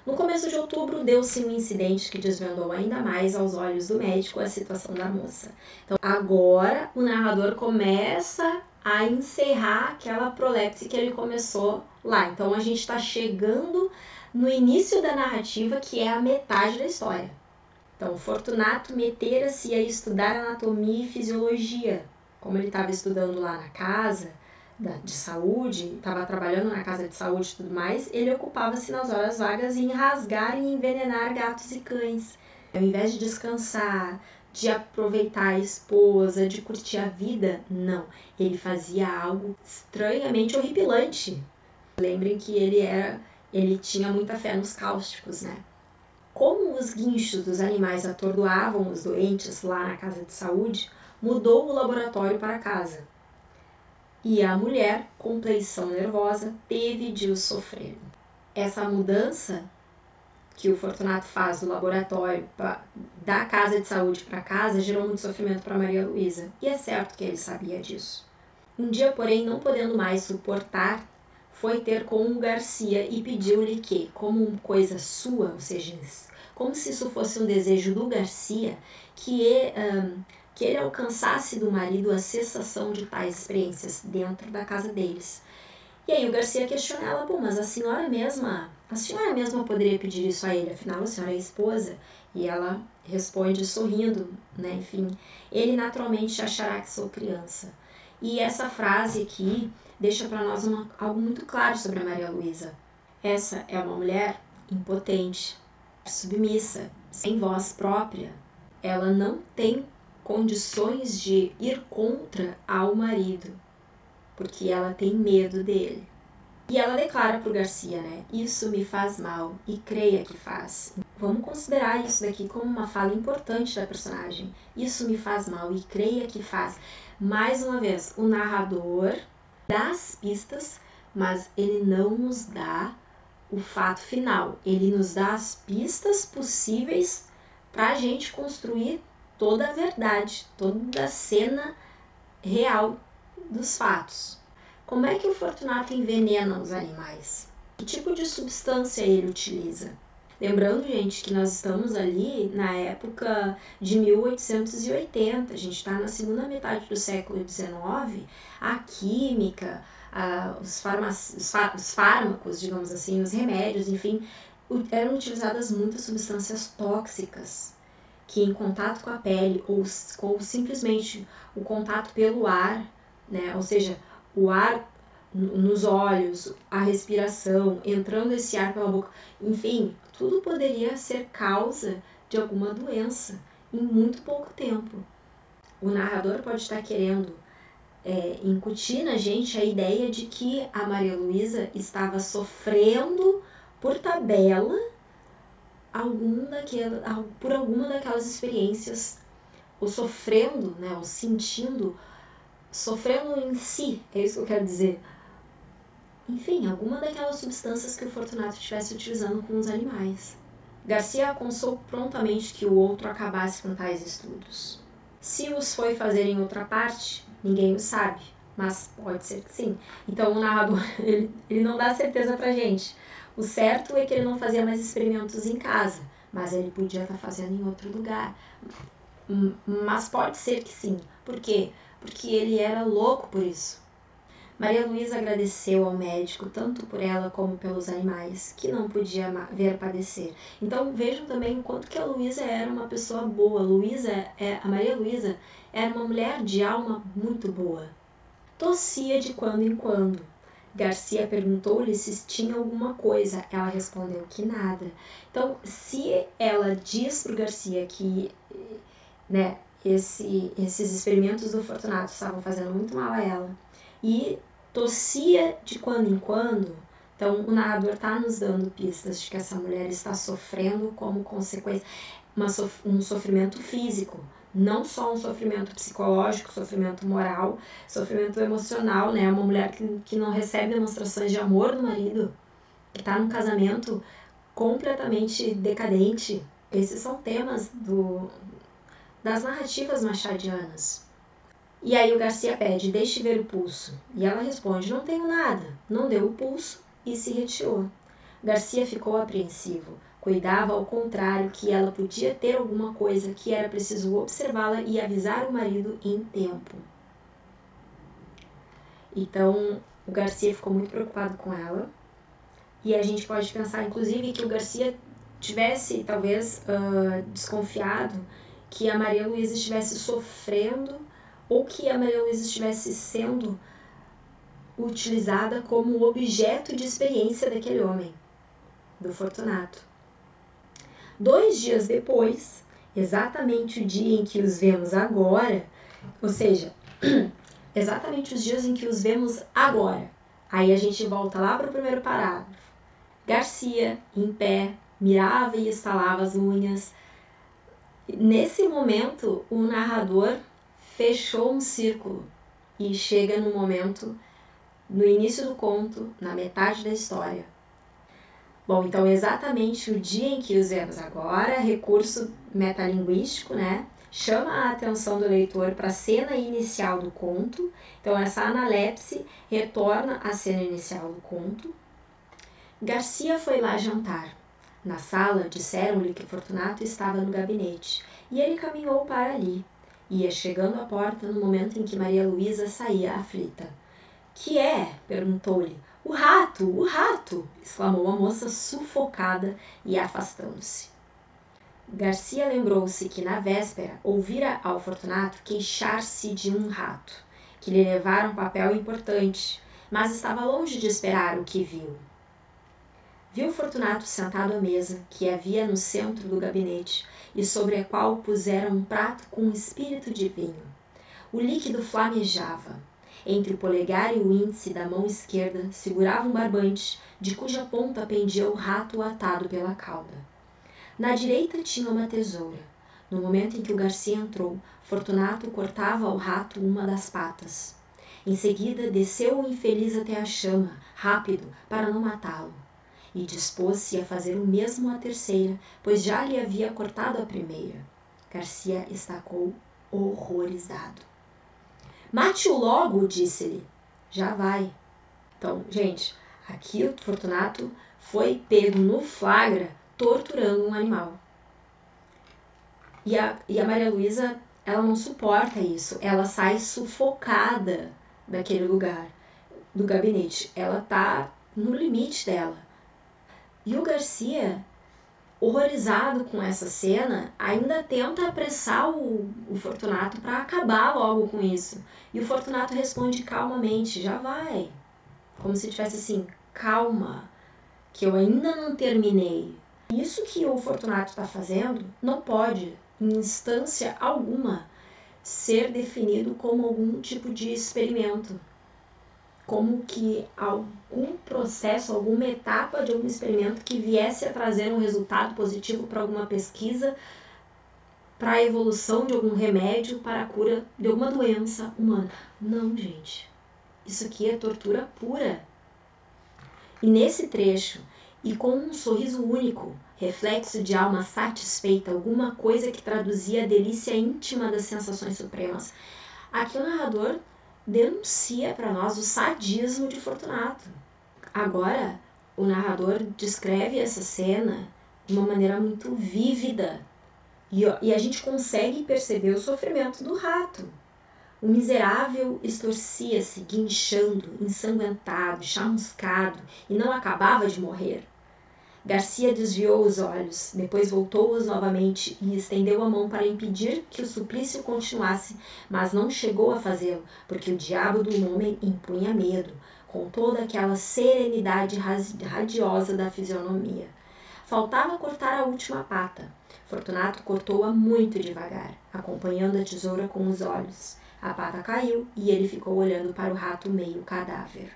No começo de outubro, deu-se um incidente que desvendou ainda mais aos olhos do médico a situação da moça. Então, agora o narrador começa a encerrar aquela prolepse que ele começou lá. Então, a gente está chegando no início da narrativa, que é a metade da história. Então, Fortunato metera-se a estudar anatomia e fisiologia. Como ele estava estudando lá na casa de saúde, estava trabalhando na casa de saúde e tudo mais, ele ocupava-se nas horas vagas em rasgar e envenenar gatos e cães. Ao invés de descansar, de aproveitar a esposa, de curtir a vida, não. Ele fazia algo estranhamente horripilante. Lembrem que ele tinha muita fé nos cáusticos, né? Como os guinchos dos animais atordoavam os doentes lá na casa de saúde, mudou o laboratório para casa. E a mulher, com pleição nervosa, teve de o sofrer. Essa mudança que o Fortunato faz do laboratório da casa de saúde para casa gerou muito sofrimento para Maria Luísa. E é certo que ele sabia disso. Um dia, porém, não podendo mais suportar, foi ter com o Garcia e pediu-lhe que, como coisa sua, ou seja, como se isso fosse um desejo do Garcia, que ele alcançasse do marido a cessação de tais experiências dentro da casa deles. E aí o Garcia questiona ela, pô, mas a senhora mesma poderia pedir isso a ele, afinal a senhora é esposa. E ela responde sorrindo, né, enfim, ele naturalmente achará que sou criança. E essa frase aqui deixa para nós algo muito claro sobre a Maria Luísa. Essa é uma mulher impotente, submissa, sem voz própria. Ela não tem condições de ir contra ao marido, porque ela tem medo dele. E ela declara para o Garcia, né? Isso me faz mal, e creia que faz. Vamos considerar isso daqui como uma fala importante da personagem. Isso me faz mal, e creia que faz. Mais uma vez, o narrador dá as pistas, mas ele não nos dá o fato final. Ele nos dá as pistas possíveis para a gente construir toda a verdade, toda a cena real dos fatos. Como é que o Fortunato envenena os animais? Que tipo de substância ele utiliza? Lembrando, gente, que nós estamos ali na época de 1880, a gente está na segunda metade do século XIX, a química, os fármacos, digamos assim, os remédios, enfim, eram utilizadas muitas substâncias tóxicas que em contato com a pele ou simplesmente o contato pelo ar, né, ou seja, o ar nos olhos, a respiração, entrando esse ar pela boca, enfim, tudo poderia ser causa de alguma doença em muito pouco tempo. O narrador pode estar querendo incutir na gente a ideia de que a Maria Luísa estava sofrendo por tabela por alguma daquelas experiências, ou sofrendo, né, ou sofrendo em si, é isso que eu quero dizer. Enfim, alguma daquelas substâncias que o Fortunato estivesse utilizando com os animais. Garcia aconsou prontamente que o outro acabasse com tais estudos. Se os foi fazer em outra parte, ninguém o sabe, mas pode ser que sim. Então o narrador ele não dá certeza pra gente. O certo é que ele não fazia mais experimentos em casa, mas ele podia estar fazendo em outro lugar. Mas pode ser que sim. Por quê? Porque ele era louco por isso. Maria Luísa agradeceu ao médico tanto por ela como pelos animais, que não podia ver padecer. Então vejam também o quanto que a Luísa era uma pessoa boa. A Maria Luísa era uma mulher de alma muito boa. Tossia de quando em quando. Garcia perguntou-lhe se tinha alguma coisa. Ela respondeu que nada. Então, se ela diz para o Garcia que esses experimentos do Fortunato estavam fazendo muito mal a ela e tossia de quando em quando, então o narrador está nos dando pistas de que essa mulher está sofrendo como consequência um sofrimento físico, não só um sofrimento psicológico, sofrimento moral, sofrimento emocional, né? Uma mulher que não recebe demonstrações de amor do marido, que está num casamento completamente decadente. Esses são temas das narrativas machadianas. E aí o Garcia pede, deixe ver o pulso. E ela responde, não tenho nada. Não deu o pulso e se retirou. Garcia ficou apreensivo. Cuidava ao contrário que ela podia ter alguma coisa que era preciso observá-la e avisar o marido em tempo. Então o Garcia ficou muito preocupado com ela. E a gente pode pensar, inclusive, que o Garcia tivesse, talvez, desconfiado que a Maria Luísa estivesse sofrendo ou que a Maria Luísa estivesse sendo utilizada como objeto de experiência daquele homem, do Fortunato. 2 dias depois, exatamente o dia em que os vemos agora, ou seja, exatamente os dias em que os vemos agora. Aí a gente volta lá para o primeiro parágrafo. Garcia, em pé, mirava e estalava as unhas. Nesse momento, o narrador fechou um círculo e chega no momento, no início do conto, na metade da história. Bom, então exatamente o dia em que os vemos agora, recurso metalinguístico, né? Chama a atenção do leitor para a cena inicial do conto. Então essa analepse retorna à cena inicial do conto. Garcia foi lá jantar. Na sala, disseram-lhe que Fortunato estava no gabinete, e ele caminhou para ali. Ia chegando à porta no momento em que Maria Luísa saía aflita. Que é? Perguntou-lhe. O rato! O rato! Exclamou a moça sufocada e afastando-se. Garcia lembrou-se que na véspera ouvira ao Fortunato queixar-se de um rato, que lhe levara um papel importante, mas estava longe de esperar o que viu. Viu Fortunato sentado à mesa que havia no centro do gabinete e sobre a qual puseram um prato com um espírito de vinho. O líquido flamejava. Entre o polegar e o índice da mão esquerda segurava um barbante, de cuja ponta pendia o rato atado pela cauda. Na direita tinha uma tesoura. No momento em que o Garcia entrou, Fortunato cortava ao rato uma das patas. Em seguida, desceu o infeliz até a chama, rápido, para não matá-lo. E dispôs-se a fazer o mesmo à terceira, pois já lhe havia cortado a primeira. Garcia estacou horrorizado. Mate-o logo, disse-lhe. Já vai. Então, gente, aqui o Fortunato foi pego no flagra torturando um animal. E a Maria Luísa, ela não suporta isso. Ela sai sufocada daquele lugar, do gabinete. Ela tá no limite dela. E o Garcia, horrorizado com essa cena, ainda tenta apressar o Fortunato para acabar logo com isso. E o Fortunato responde calmamente, já vai. Como se tivesse assim, calma, que eu ainda não terminei. Isso que o Fortunato está fazendo não pode, em instância alguma, ser definido como algum tipo de experimento. Como que algum processo, alguma etapa de algum experimento que viesse a trazer um resultado positivo para alguma pesquisa, para a evolução de algum remédio, para a cura de alguma doença humana. Não, gente. Isso aqui é tortura pura. E nesse trecho, e com um sorriso único, reflexo de alma satisfeita, alguma coisa que traduzia a delícia íntima das sensações supremas. Aqui o narrador denuncia para nós o sadismo de Fortunato. Agora, o narrador descreve essa cena de uma maneira muito vívida e a gente consegue perceber o sofrimento do rato. O miserável estorcia-se, guinchando, ensanguentado, chamuscado, e não acabava de morrer. Garcia desviou os olhos, depois voltou-os novamente e estendeu a mão para impedir que o suplício continuasse, mas não chegou a fazê-lo, porque o diabo do homem impunha medo, com toda aquela serenidade radiosa da fisionomia. Faltava cortar a última pata. Fortunato cortou-a muito devagar, acompanhando a tesoura com os olhos. A pata caiu e ele ficou olhando para o rato meio cadáver.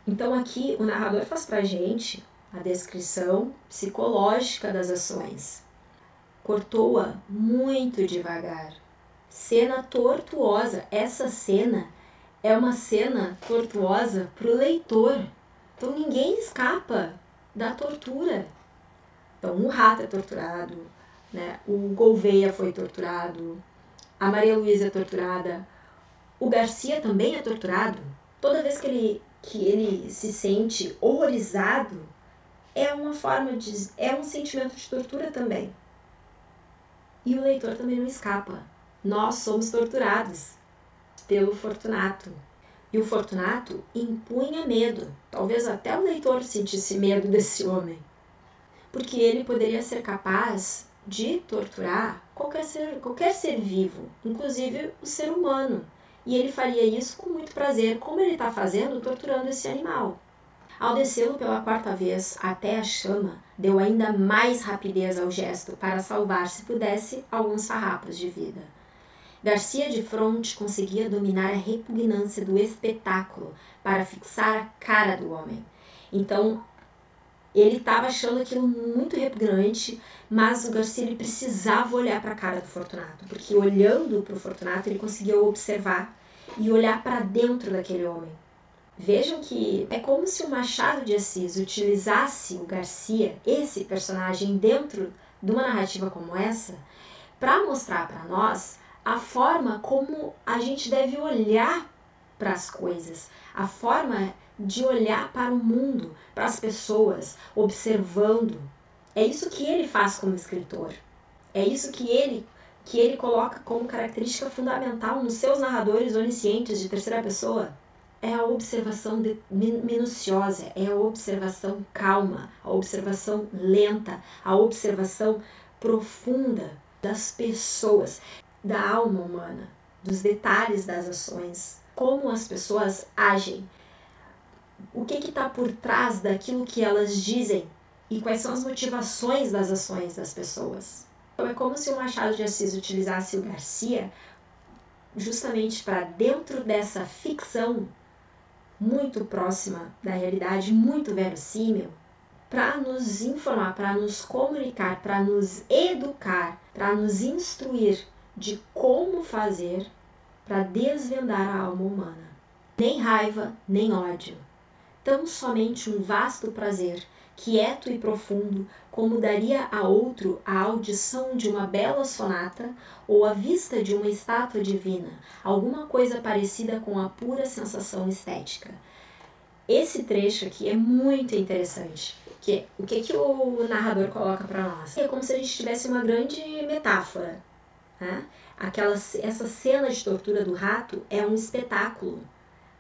Então aqui o narrador faz pra gente a descrição psicológica das ações. Cortou-a muito devagar. Cena tortuosa. Essa cena é uma cena tortuosa pro leitor. Então ninguém escapa da tortura. Então o rato é torturado, né? O Gouveia foi torturado, a Maria Luísa é torturada, o Garcia também é torturado. Toda vez que ele se sente horrorizado, é um sentimento de tortura também. E o leitor também não escapa. Nós somos torturados pelo Fortunato. E o Fortunato impunha medo. Talvez até o leitor sentisse medo desse homem. Porque ele poderia ser capaz de torturar qualquer ser vivo, inclusive o ser humano. E ele faria isso com muito prazer, como ele está fazendo torturando esse animal. Ao descê-lo pela 4ª vez até a chama, deu ainda mais rapidez ao gesto para salvar, se pudesse, alguns farrapos de vida. Garcia de fronte conseguia dominar a repugnância do espetáculo para fixar a cara do homem. Então, ele estava achando aquilo muito repugnante, mas o Garcia ele precisava olhar para a cara do Fortunato, porque olhando para o Fortunato ele conseguia observar e olhar para dentro daquele homem. Vejam que é como se o Machado de Assis utilizasse o Garcia, esse personagem, dentro de uma narrativa como essa, para mostrar para nós a forma como a gente deve olhar para as coisas, a forma de olhar para o mundo, para as pessoas, observando. É isso que ele faz como escritor. É isso que ele coloca como característica fundamental nos seus narradores oniscientes de terceira pessoa. É a observação minuciosa, é a observação calma, a observação lenta, a observação profunda das pessoas, da alma humana, dos detalhes das ações, como as pessoas agem, o que está por trás daquilo que elas dizem e quais são as motivações das ações das pessoas. Então é como se o Machado de Assis utilizasse o Garcia justamente para, dentro dessa ficção muito próxima da realidade, muito verossímil, para nos informar, para nos comunicar, para nos educar, para nos instruir de como fazer para desvendar a alma humana. Nem raiva, nem ódio. Tão somente um vasto prazer, quieto e profundo, como daria a outro a audição de uma bela sonata ou a vista de uma estátua divina, alguma coisa parecida com a pura sensação estética. Esse trecho aqui é muito interessante. O que o narrador coloca para nós? É como se a gente tivesse uma grande metáfora, né? Essa cena de tortura do rato é um espetáculo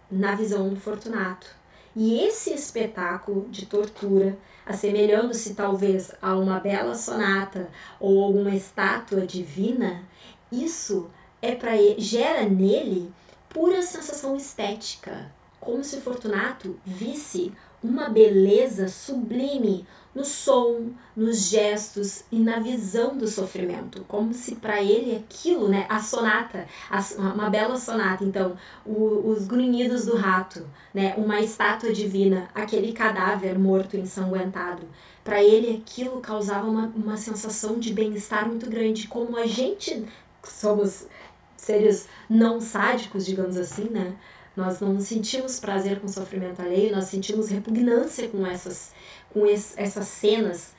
na visão do Fortunato. E esse espetáculo de tortura, assemelhando-se talvez a uma bela sonata ou alguma estátua divina, isso gera nele pura sensação estética, como se Fortunato visse uma beleza sublime no som, nos gestos e na visão do sofrimento, como se para ele aquilo, né, a sonata, uma bela sonata, então os grunhidos do rato, né, uma estátua divina, aquele cadáver morto ensanguentado, para ele aquilo causava uma sensação de bem-estar muito grande, como a gente somos seres não sádicos, digamos assim, né? Nós não sentimos prazer com o sofrimento alheio, nós sentimos repugnância com essas cenas,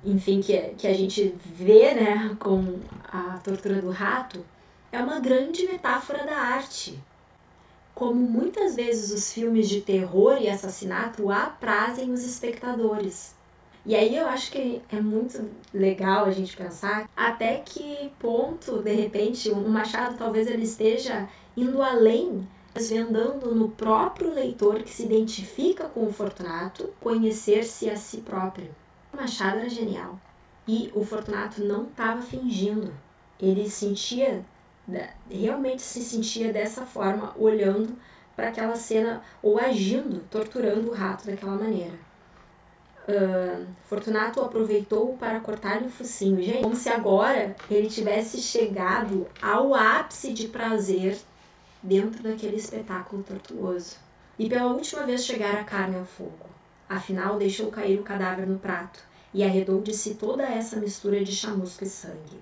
enfim, que a gente vê, né, com a tortura do rato. É uma grande metáfora da arte. Como muitas vezes os filmes de terror e assassinato aprazem os espectadores. E aí eu acho que é muito legal a gente pensar até que ponto, de repente, o Machado talvez ele esteja indo além, desvendando no próprio leitor que se identifica com o Fortunato, conhecer-se a si próprio. O Machado era genial. E o Fortunato não estava fingindo. Ele realmente se sentia dessa forma, olhando para aquela cena ou agindo, torturando o rato daquela maneira. Fortunato aproveitou para cortar-lhe o focinho. Gente, como se agora ele tivesse chegado ao ápice de prazer dentro daquele espetáculo tortuoso. E pela última vez chegara a carne ao fogo. Afinal, deixou cair o cadáver no prato e arredou de si toda essa mistura de chamusco e sangue.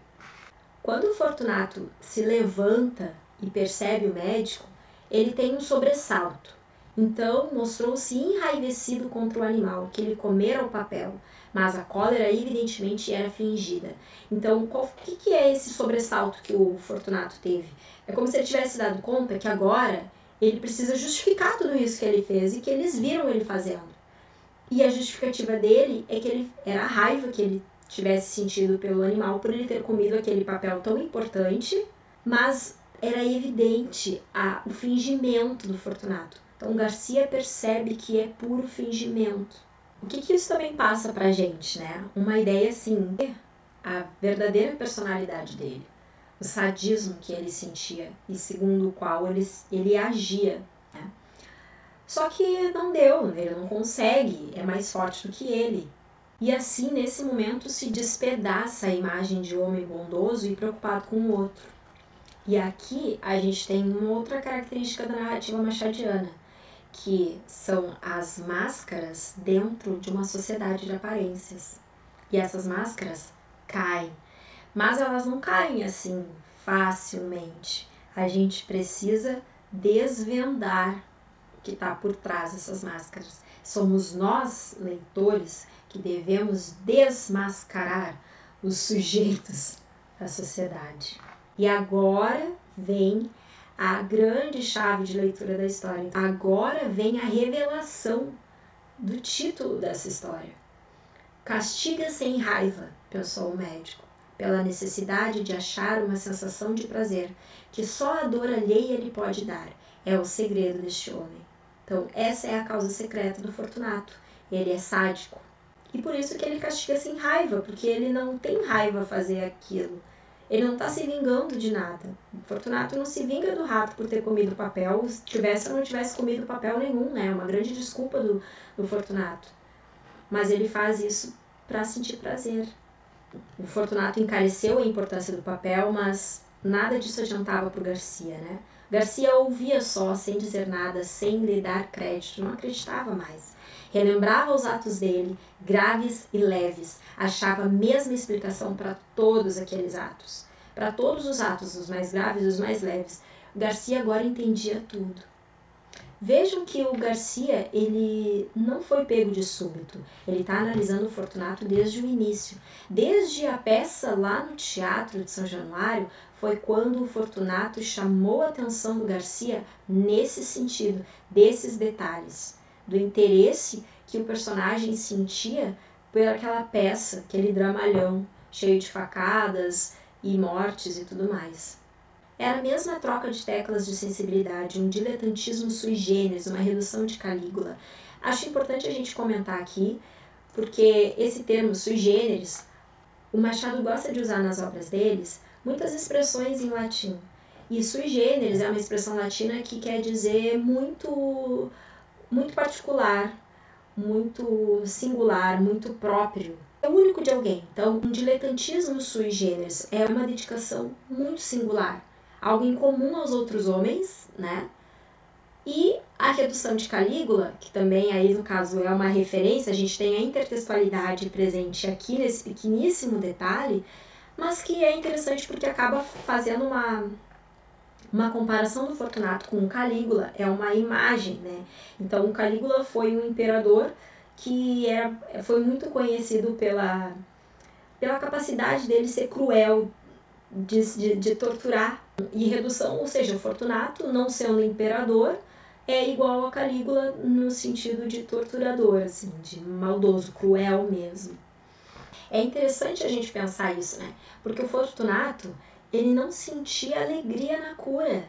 Quando o Fortunato se levanta e percebe o médico, ele tem um sobressalto. Então mostrou-se enraivecido contra o animal, que lhe comera o papel, mas a cólera evidentemente era fingida. Então, o que é esse sobressalto que o Fortunato teve? É como se ele tivesse dado conta que agora ele precisa justificar tudo isso que ele fez e que eles viram ele fazendo. E a justificativa dele é que ele era a raiva que ele tivesse sentido pelo animal por ele ter comido aquele papel tão importante, mas era evidente o fingimento do Fortunato. Então Garcia percebe que é puro fingimento. O que isso também passa pra gente, né? Uma ideia assim, a verdadeira personalidade dele, o sadismo que ele sentia e segundo o qual ele agia, né? Só que não deu, ele não consegue, é mais forte do que ele. E assim, nesse momento, se despedaça a imagem de homem bondoso e preocupado com o outro. E aqui a gente tem uma outra característica da narrativa machadiana, que são as máscaras dentro de uma sociedade de aparências. E essas máscaras caem, mas elas não caem assim facilmente. A gente precisa desvendar o que está por trás dessas máscaras. Somos nós, leitores, que devemos desmascarar os sujeitos da sociedade. E agora vem a grande chave de leitura da história. Agora vem a revelação do título dessa história. Castiga sem raiva, pensou o médico, pela necessidade de achar uma sensação de prazer que só a dor alheia lhe pode dar. É o segredo deste homem. Então, essa é a causa secreta do Fortunato. Ele é sádico. E por isso que ele castiga sem raiva, porque ele não tem raiva a fazer aquilo. Ele não está se vingando de nada. O Fortunato não se vinga do rato por ter comido papel. Se tivesse ou não tivesse comido papel nenhum, né? É uma grande desculpa do Fortunato. Mas ele faz isso para sentir prazer. O Fortunato encareceu a importância do papel, mas nada disso adiantava para o Garcia, né? Garcia ouvia só, sem dizer nada, sem lhe dar crédito, não acreditava mais. Relembrava os atos dele, graves e leves, achava a mesma explicação para todos aqueles atos. Para todos os atos, os mais graves e os mais leves, Garcia agora entendia tudo. Vejam que o Garcia, ele não foi pego de súbito. Ele está analisando o Fortunato desde o início. Desde a peça lá no Teatro de São Januário, foi quando o Fortunato chamou a atenção do Garcia nesse sentido, desses detalhes, do interesse que o personagem sentia por aquela peça, aquele dramalhão, cheio de facadas e mortes e tudo mais. Era a mesma troca de teclas de sensibilidade, um diletantismo sui generis, uma redução de Calígula. Acho importante a gente comentar aqui, porque esse termo sui generis, o Machado gosta de usar nas obras deles muitas expressões em latim. E sui generis é uma expressão latina que quer dizer muito, muito particular, muito singular, muito próprio. É único de alguém. Então, um diletantismo sui generis é uma dedicação muito singular, algo incomum aos outros homens, né? E a redução de Calígula, que também aí no caso é uma referência, a gente tem a intertextualidade presente aqui nesse pequeníssimo detalhe, mas que é interessante porque acaba fazendo Uma comparação do Fortunato com o Calígula é uma imagem, né? Então, o Calígula foi um imperador que foi muito conhecido pela capacidade dele ser cruel, de torturar e redução, ou seja, o Fortunato, não sendo imperador, é igual a Calígula no sentido de torturador, assim, de maldoso, cruel mesmo. É interessante a gente pensar isso, né? Porque o Fortunato, ele não sentia alegria na cura.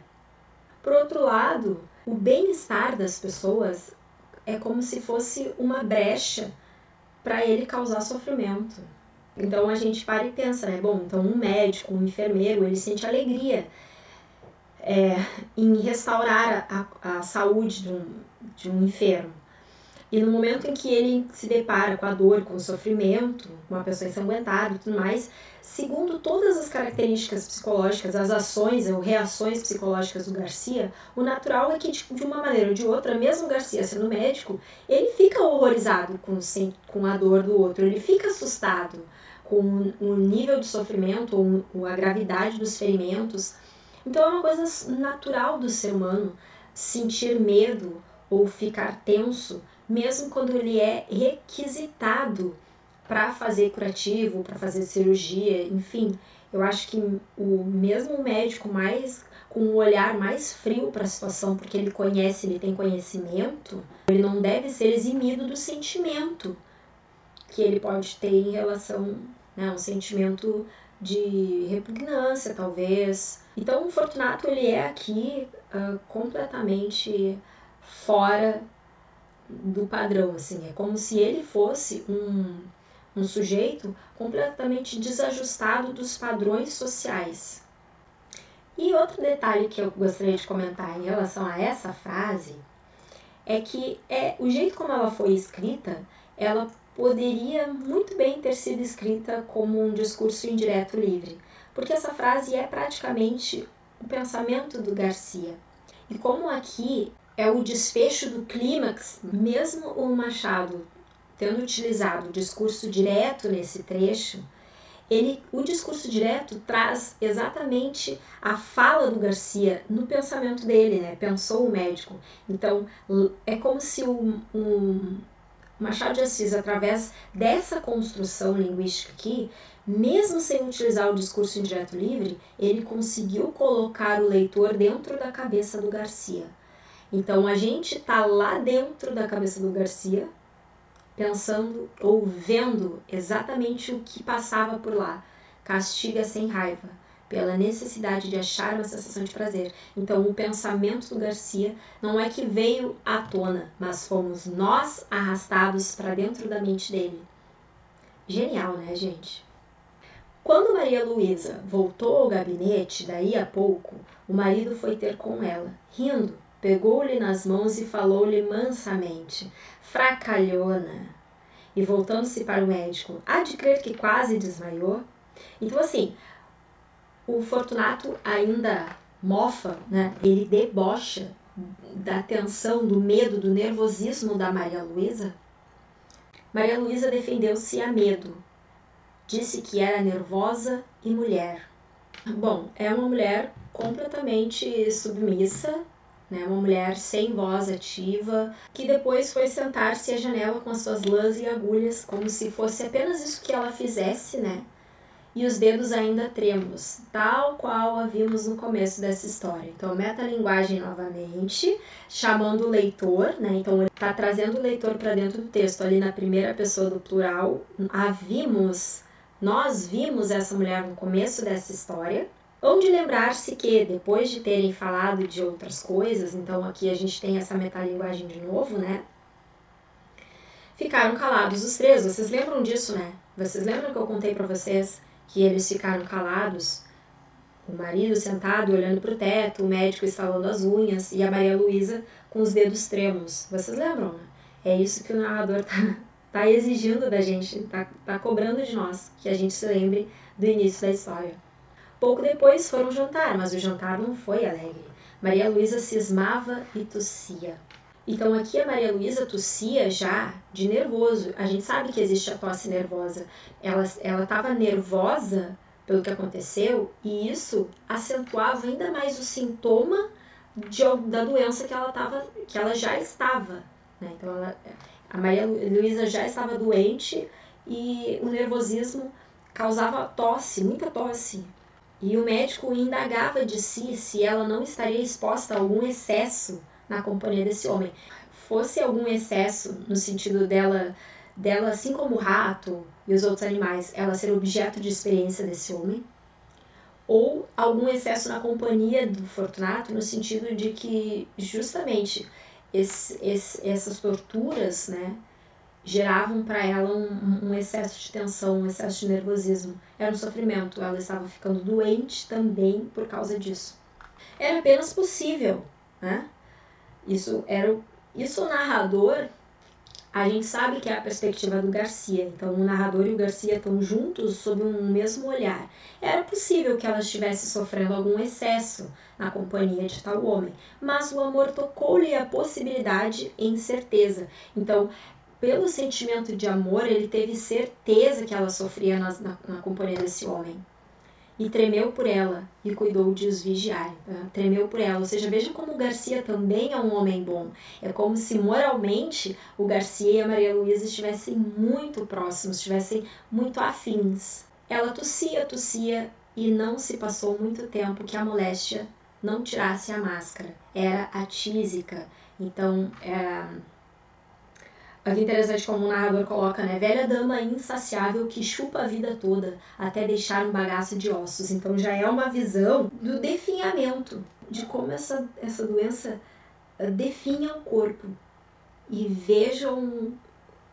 Por outro lado, o bem-estar das pessoas é como se fosse uma brecha para ele causar sofrimento. Então a gente para e pensa, né? Bom, então um médico, um enfermeiro, ele sente alegria em restaurar a saúde de um enfermo. E no momento em que ele se depara com a dor, com o sofrimento, com uma pessoa ensanguentada e tudo mais, segundo todas as características psicológicas, as ações ou reações psicológicas do Garcia, o natural é que, de uma maneira ou de outra, mesmo o Garcia sendo médico, ele fica horrorizado com a dor do outro, ele fica assustado com o nível de sofrimento ou a gravidade dos ferimentos. Então é uma coisa natural do ser humano sentir medo ou ficar tenso, mesmo quando ele é requisitado para fazer curativo, para fazer cirurgia, enfim. Eu acho que o mesmo médico com um olhar mais frio para a situação, porque ele tem conhecimento, ele não deve ser eximido do sentimento que ele pode ter em relação, né, um sentimento de repugnância, talvez. Então, o Fortunato, ele é aqui completamente fora do padrão, assim. É como se ele fosse um sujeito completamente desajustado dos padrões sociais. E outro detalhe que eu gostaria de comentar em relação a essa frase é que o jeito como ela foi escrita, ela poderia muito bem ter sido escrita como um discurso indireto livre, porque essa frase é praticamente o pensamento do Garcia. E como aqui é o desfecho do clímax, mesmo o Machado tendo utilizado o discurso direto nesse trecho, o discurso direto traz exatamente a fala do Garcia no pensamento dele, né? Pensou o médico. Então, é como se o Machado de Assis, através dessa construção linguística aqui, mesmo sem utilizar o discurso indireto livre, ele conseguiu colocar o leitor dentro da cabeça do Garcia. Então, a gente está lá dentro da cabeça do Garcia, pensando ou vendo exatamente o que passava por lá. Castiga sem raiva, pela necessidade de achar uma sensação de prazer. Então, o pensamento do Garcia não é que veio à tona, mas fomos nós arrastados para dentro da mente dele. Genial, né, gente? Quando Maria Luísa voltou ao gabinete, daí a pouco, o marido foi ter com ela, rindo, pegou-lhe nas mãos e falou-lhe mansamente: fracalhona. E voltando-se para o médico, há de crer que quase desmaiou? Então, assim, o Fortunato ainda mofa, né? Ele debocha da tensão, do medo, do nervosismo da Maria Luísa. Maria Luísa defendeu-se a medo. Disse que era nervosa e mulher. Bom, é uma mulher completamente submissa, né? Uma mulher sem voz ativa, que depois foi sentar-se à janela com as suas lãs e agulhas, como se fosse apenas isso que ela fizesse, né? E os dedos ainda trêmulos, tal qual a vimos no começo dessa história. Então, metalinguagem novamente, chamando o leitor, né? Então, ele está trazendo o leitor para dentro do texto, ali na primeira pessoa do plural. Nós vimos essa mulher no começo dessa história. Onde lembrar-se que, depois de terem falado de outras coisas, então aqui a gente tem essa metalinguagem de novo, né? Ficaram calados os três. Vocês lembram disso, né? Vocês lembram que eu contei para vocês que eles ficaram calados? O marido sentado olhando para o teto, o médico estalando as unhas e a Maria Luísa com os dedos trêmulos. Vocês lembram, né? É isso que o narrador tá exigindo da gente, tá cobrando de nós, que a gente se lembre do início da história. Pouco depois foram jantar, mas o jantar não foi alegre. Maria Luísa cismava e tossia. Então aqui a Maria Luísa tossia já de nervoso. A gente sabe que existe a tosse nervosa. Ela estava nervosa pelo que aconteceu, e isso acentuava ainda mais o sintoma da doença que ela já estava, né? Então a Maria Luísa já estava doente e o nervosismo causava tosse, muita tosse. E o médico indagava de si se ela não estaria exposta a algum excesso na companhia desse homem. Fosse algum excesso no sentido dela, assim como o rato e os outros animais, ela ser objeto de experiência desse homem, ou algum excesso na companhia do Fortunato, no sentido de que justamente essas torturas, né, geravam para ela um excesso de tensão, um excesso de nervosismo. Era um sofrimento, ela estava ficando doente também por causa disso. Era apenas possível, né? Isso o narrador, a gente sabe que é a perspectiva do Garcia, então o narrador e o Garcia estão juntos sob um mesmo olhar. Era possível que ela estivesse sofrendo algum excesso na companhia de tal homem, mas o amor tocou-lhe a possibilidade em certeza. Então, pelo sentimento de amor, ele teve certeza que ela sofria na companhia desse homem. E tremeu por ela e cuidou de os vigiar. Tremeu por ela. Ou seja, veja como o Garcia também é um homem bom. É como se moralmente o Garcia e a Maria Luísa estivessem muito próximos, estivessem muito afins. Ela tossia e não se passou muito tempo que a moléstia não tirasse a máscara. Era a tísica. Então, aqui interessante como o narrador coloca, né? Velha dama insaciável que chupa a vida toda até deixar um bagaço de ossos. Então já é uma visão do definhamento, de como essa doença definha o corpo. E vejam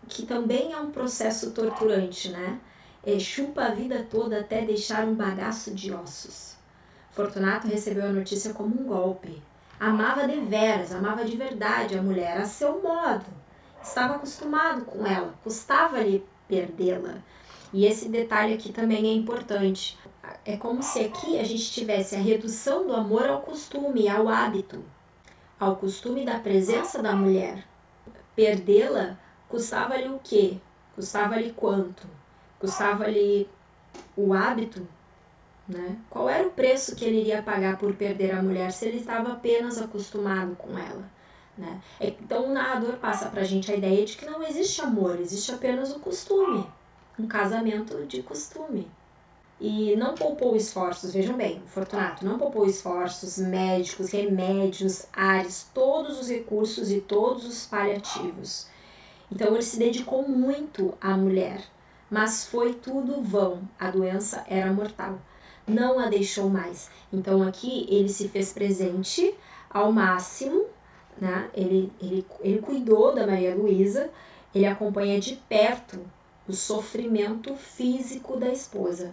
que também é um processo torturante, né? Chupa a vida toda até deixar um bagaço de ossos. Fortunato recebeu a notícia como um golpe. Amava deveras, amava de verdade a mulher, a seu modo. Estava acostumado com ela, custava-lhe perdê-la. E esse detalhe aqui também é importante. É como se aqui a gente tivesse a redução do amor ao costume, ao hábito, ao costume da presença da mulher. Perdê-la custava-lhe o quê? Custava-lhe quanto? Custava-lhe o hábito? Né? Qual era o preço que ele iria pagar por perder a mulher se ele estava apenas acostumado com ela? Né? Então o narrador passa pra gente a ideia de que não existe amor, existe apenas o costume, um casamento de costume. E não poupou esforços, vejam bem, o Fortunato não poupou esforços, médicos, remédios, ares, todos os recursos e todos os paliativos. Então ele se dedicou muito à mulher, mas foi tudo vão, a doença era mortal. Não a deixou mais. Então aqui ele se fez presente ao máximo, né? Ele cuidou da Maria Luísa, ele acompanha de perto o sofrimento físico da esposa.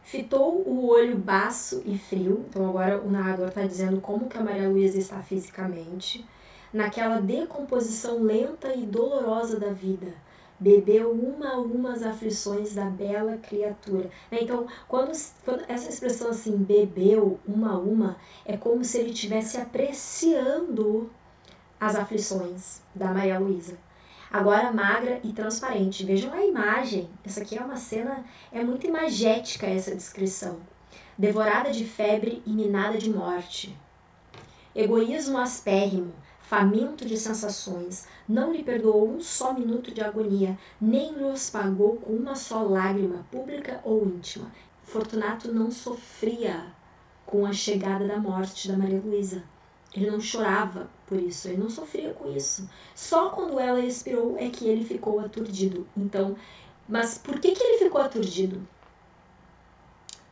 Fitou o olho baço e frio, então agora o narrador está dizendo como que a Maria Luísa está fisicamente, naquela decomposição lenta e dolorosa da vida. Bebeu uma a uma as aflições da bela criatura. Então, quando essa expressão assim, bebeu uma a uma, é como se ele estivesse apreciando as aflições da Maria Luísa. Agora magra e transparente. Vejam a imagem. Essa aqui é uma cena, é muito imagética essa descrição. Devorada de febre e minada de morte. Egoísmo aspérrimo, faminto de sensações, não lhe perdoou um só minuto de agonia, nem lhes pagou com uma só lágrima, pública ou íntima. Fortunato não sofria com a chegada da morte da Maria Luísa. Ele não chorava por isso, ele não sofria com isso. Só quando ela expirou é que ele ficou aturdido. Então, mas por que ele ficou aturdido?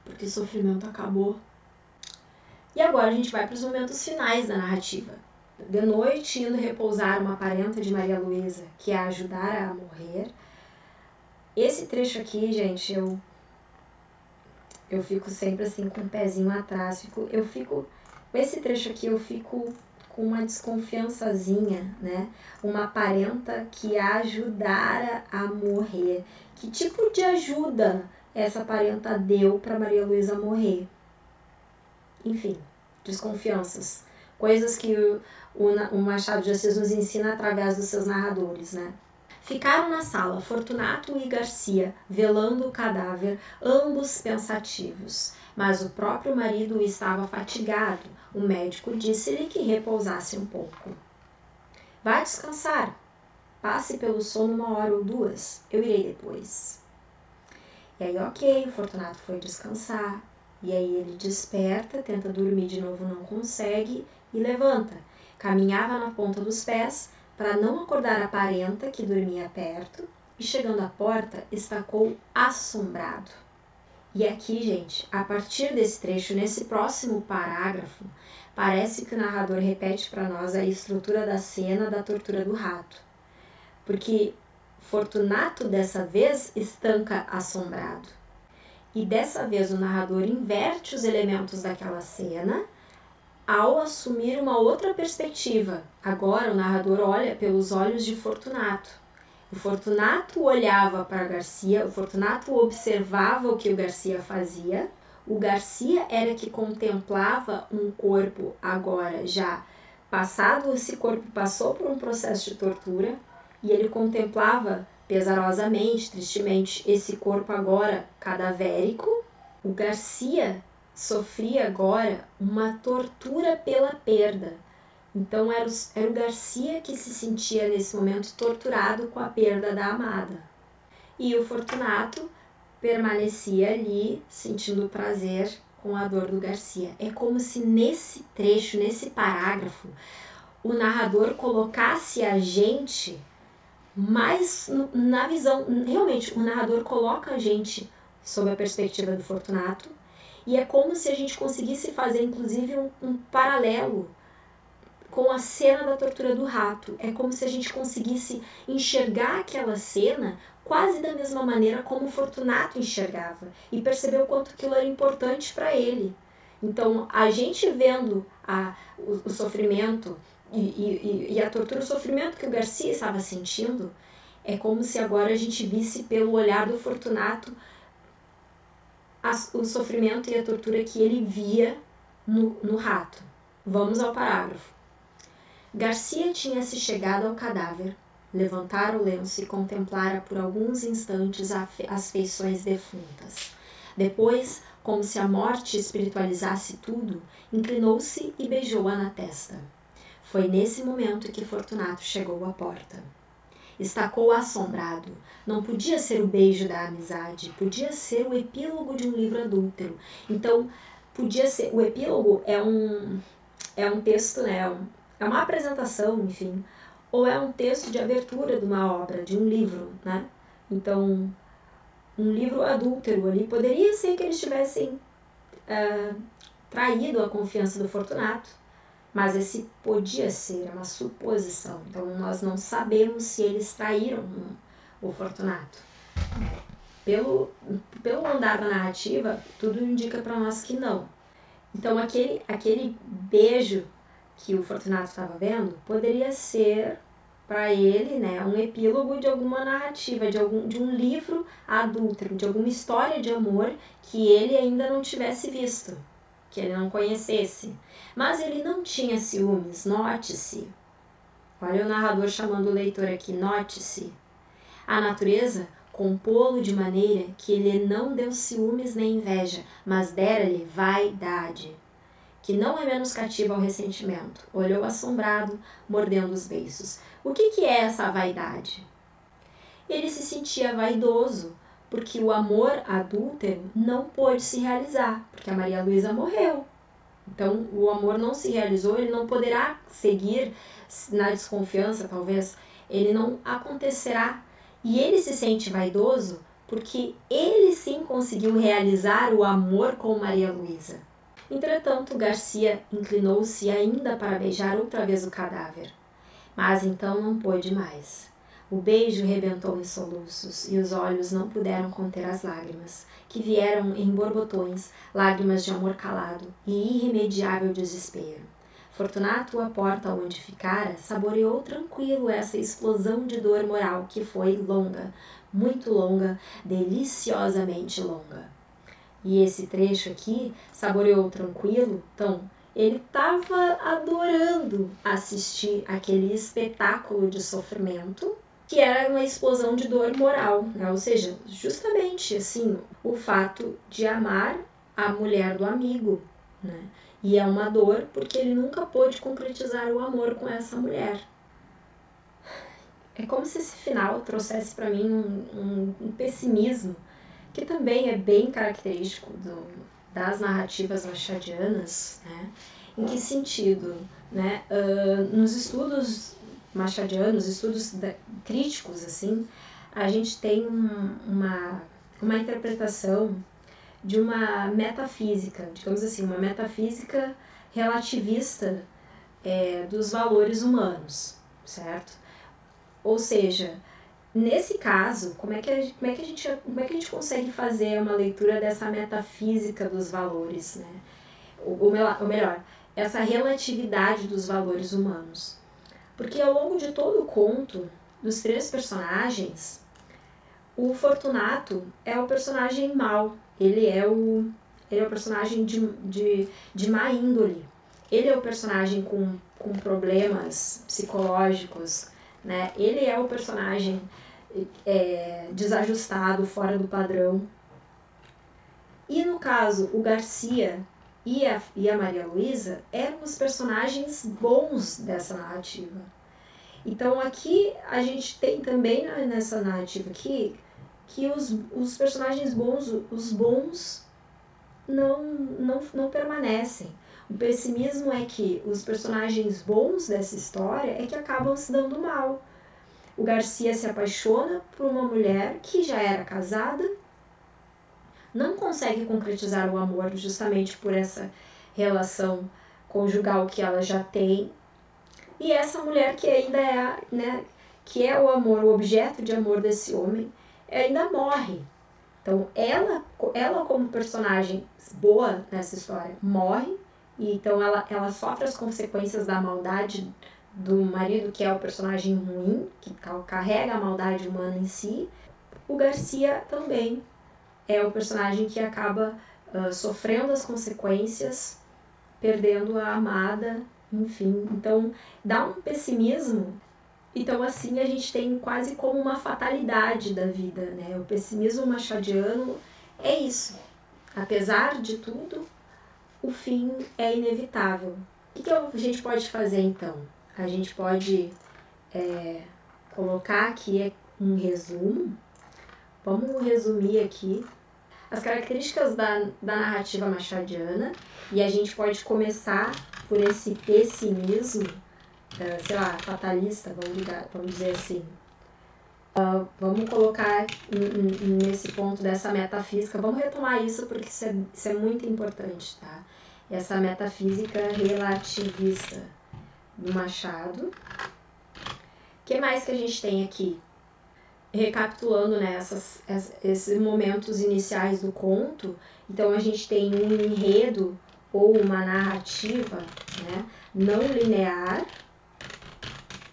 Porque o sofrimento acabou. E agora a gente vai para os momentos finais da narrativa. De noite, indo repousar uma parenta de Maria Luísa, que a ajudara a morrer. Esse trecho aqui, gente, eu fico sempre assim com o pezinho atrás. Esse trecho aqui eu fico com uma desconfiançazinha, né? Uma parenta que a ajudara a morrer. Que tipo de ajuda essa parenta deu para Maria Luísa morrer? Enfim, desconfianças. Coisas que o Machado de Assis nos ensina através dos seus narradores, né? Ficaram na sala Fortunato e Garcia, velando o cadáver, ambos pensativos. Mas o próprio marido estava fatigado. O médico disse-lhe que repousasse um pouco. Vá descansar. Passe pelo sono 1 hora ou 2. Eu irei depois. E aí, ok, o Fortunato foi descansar. E aí ele desperta, tenta dormir de novo, não consegue e levanta. Caminhava na ponta dos pés para não acordar a parenta que dormia perto e chegando à porta estacou assombrado. E aqui, gente, a partir desse trecho, nesse próximo parágrafo, parece que o narrador repete para nós a estrutura da cena da tortura do rato. Porque Fortunato dessa vez estanca assombrado. E dessa vez o narrador inverte os elementos daquela cena ao assumir uma outra perspectiva. Agora o narrador olha pelos olhos de Fortunato. O Fortunato olhava para Garcia, o Fortunato observava o que o Garcia fazia. O Garcia era que contemplava um corpo agora já passado, esse corpo passou por um processo de tortura e ele contemplava pesarosamente, tristemente, esse corpo agora cadavérico. O Garcia sofria agora uma tortura pela perda. Então era o Garcia que se sentia nesse momento torturado com a perda da amada. E o Fortunato permanecia ali sentindo prazer com a dor do Garcia. É como se nesse trecho, nesse parágrafo, o narrador colocasse a gente mais na visão. Realmente, o narrador coloca a gente sob a perspectiva do Fortunato e é como se a gente conseguisse fazer inclusive um paralelo com a cena da tortura do rato. É como se a gente conseguisse enxergar aquela cena quase da mesma maneira como o Fortunato enxergava e perceber o quanto aquilo era importante para ele. Então, a gente vendo o sofrimento e a tortura, o sofrimento que o Garcia estava sentindo, é como se agora a gente visse pelo olhar do Fortunato o sofrimento e a tortura que ele via no rato. Vamos ao parágrafo. Garcia tinha se chegado ao cadáver, levantara o lenço e contemplara por alguns instantes as feições defuntas. Depois, como se a morte espiritualizasse tudo, inclinou-se e beijou-a na testa. Foi nesse momento que Fortunato chegou à porta. Estacou assombrado. Não podia ser o beijo da amizade, podia ser o epílogo de um livro adúltero. Então, podia ser... O epílogo é um texto, né? É uma apresentação, enfim, ou é um texto de abertura de uma obra, de um livro, né? Então, um livro adúltero ali, poderia ser que eles tivessem traído a confiança do Fortunato, mas esse podia ser uma suposição. Então, nós não sabemos se eles traíram o Fortunato. Pelo andar da narrativa, tudo indica para nós que não. Então, aquele beijo que o Fortunato estava vendo poderia ser para ele, né, um epílogo de alguma narrativa, de um livro adúltero, de alguma história de amor que ele ainda não tivesse visto, que ele não conhecesse. Mas ele não tinha ciúmes, note-se. Olha o narrador chamando o leitor aqui, note-se. A natureza compô-lo de maneira que ele não deu ciúmes nem inveja, mas dera-lhe vaidade, que não é menos cativa ao ressentimento. Olhou assombrado, mordendo os beiços. O que é essa vaidade? Ele se sentia vaidoso, porque o amor adúltero não pôde se realizar, porque a Maria Luísa morreu. Então, o amor não se realizou, ele não poderá seguir na desconfiança, talvez, ele não acontecerá. E ele se sente vaidoso porque ele sim conseguiu realizar o amor com Maria Luísa. Entretanto, Garcia inclinou-se ainda para beijar outra vez o cadáver. Mas então não pôde mais. O beijo rebentou em soluços e os olhos não puderam conter as lágrimas, que vieram em borbotões, lágrimas de amor calado e irremediável desespero. Fortunato, à porta onde ficara, saboreou tranquilo essa explosão de dor moral que foi longa, muito longa, deliciosamente longa. E esse trecho aqui, saboreou tranquilo, então ele estava adorando assistir aquele espetáculo de sofrimento que era uma explosão de dor moral, né? Ou seja, justamente assim, o fato de amar a mulher do amigo, né? E é uma dor porque ele nunca pôde concretizar o amor com essa mulher. É como se esse final trouxesse para mim um pessimismo que também é bem característico das narrativas machadianas, né? Em que sentido? Né? Nos estudos machadianos, estudos críticos, assim, a gente tem uma interpretação de uma metafísica, digamos assim, uma metafísica relativista dos valores humanos, certo? Ou seja, nesse caso, como é que a gente consegue fazer uma leitura dessa metafísica dos valores, né? Ou melhor, essa relatividade dos valores humanos? Porque ao longo de todo o conto, dos 3 personagens, o Fortunato é o personagem mau, ele é o personagem de má índole, ele é o personagem com problemas psicológicos, né? Ele é o personagem desajustado, fora do padrão. E no caso, o Garcia e a Maria Luísa eram os personagens bons dessa narrativa. Então aqui a gente tem também nessa narrativa aqui que os personagens bons, os bons não permanecem. O pessimismo é que os personagens bons dessa história é que acabam se dando mal. O Garcia se apaixona por uma mulher que já era casada, não consegue concretizar o amor justamente por essa relação conjugal que ela já tem. E essa mulher que ainda é, né, que é o amor, o objeto de amor desse homem, ainda morre. Então ela como personagem boa nessa história morre, e então ela sofre as consequências da maldade do marido, que é o personagem ruim, que carrega a maldade humana em si. O Garcia também é o personagem que acaba sofrendo as consequências, perdendo a amada, enfim. Então dá um pessimismo. Então assim a gente tem quase como uma fatalidade da vida, né? O pessimismo machadiano é isso. Apesar de tudo, o fim é inevitável. O que a gente pode fazer então? A gente pode colocar aqui um resumo. Vamos resumir aqui as características da narrativa machadiana, e a gente pode começar por esse pessimismo, sei lá, fatalista, vamos dizer assim. Vamos colocar nesse ponto dessa metafísica, vamos retomar isso porque isso é muito importante, tá? Essa metafísica relativista do Machado. O que mais que a gente tem aqui? Recapitulando, né, esses momentos iniciais do conto, então a gente tem um enredo ou uma narrativa, né, não linear,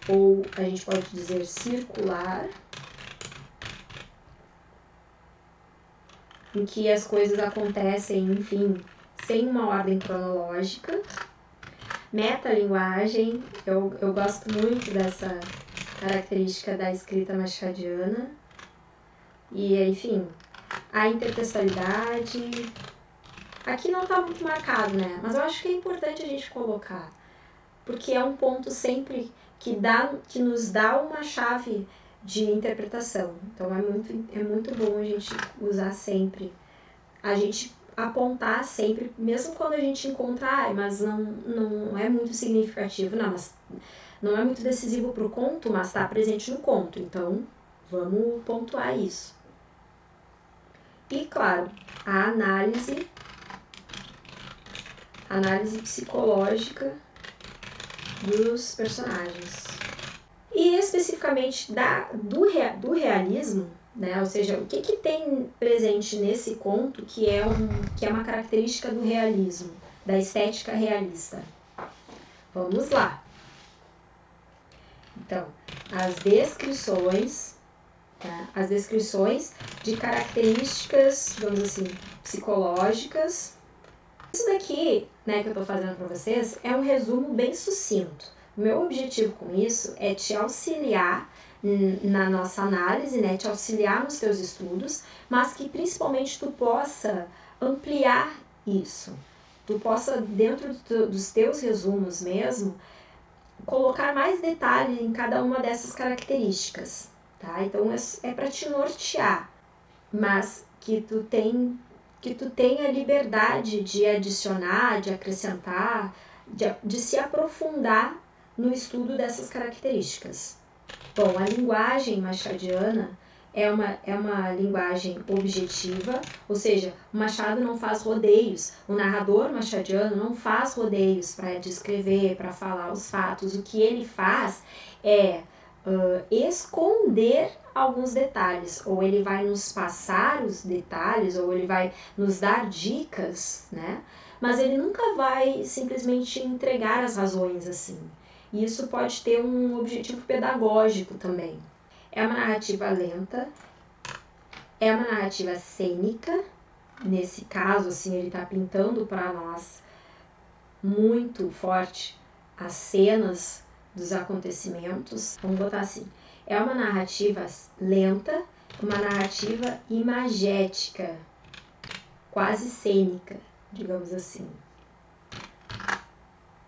ou a gente pode dizer circular, em que as coisas acontecem, enfim, sem uma ordem cronológica. Metalinguagem, eu gosto muito dessa característica da escrita machadiana. E, enfim, a intertextualidade. Aqui não está muito marcado, né? Mas eu acho que é importante a gente colocar, porque é um ponto sempre que nos dá uma chave de interpretação. Então é muito bom a gente usar sempre, a gente apontar sempre, mesmo quando a gente encontra, mas não é muito significativo, não, mas não é muito decisivo para o conto, mas está presente no conto, então vamos pontuar isso. E claro, a análise psicológica dos personagens. E especificamente do realismo, né? Ou seja, o que tem presente nesse conto que é uma característica do realismo, da estética realista. Vamos lá. Então, as descrições, tá? As descrições de características, vamos assim, psicológicas. Isso daqui, né, que eu estou fazendo para vocês, é um resumo bem sucinto. O meu objetivo com isso é te auxiliar na nossa análise, né, te auxiliar nos teus estudos, mas que principalmente tu possa ampliar isso, tu possa, dentro dos teus resumos mesmo, colocar mais detalhe em cada uma dessas características, tá? Então é para te nortear, mas que tu tenha liberdade de adicionar, de acrescentar, de se aprofundar no estudo dessas características. Bom, a linguagem machadiana é uma linguagem objetiva, ou seja, o Machado não faz rodeios, o narrador machadiano não faz rodeios para descrever, para falar os fatos. O que ele faz é esconder alguns detalhes, ou ele vai nos passar os detalhes, ou ele vai nos dar dicas, né? Mas ele nunca vai simplesmente entregar as razões assim. E isso pode ter um objetivo pedagógico também. É uma narrativa lenta, é uma narrativa cênica. Nesse caso, assim, ele está pintando para nós muito forte as cenas dos acontecimentos. Vamos botar assim, é uma narrativa lenta, uma narrativa imagética, quase cênica, digamos assim.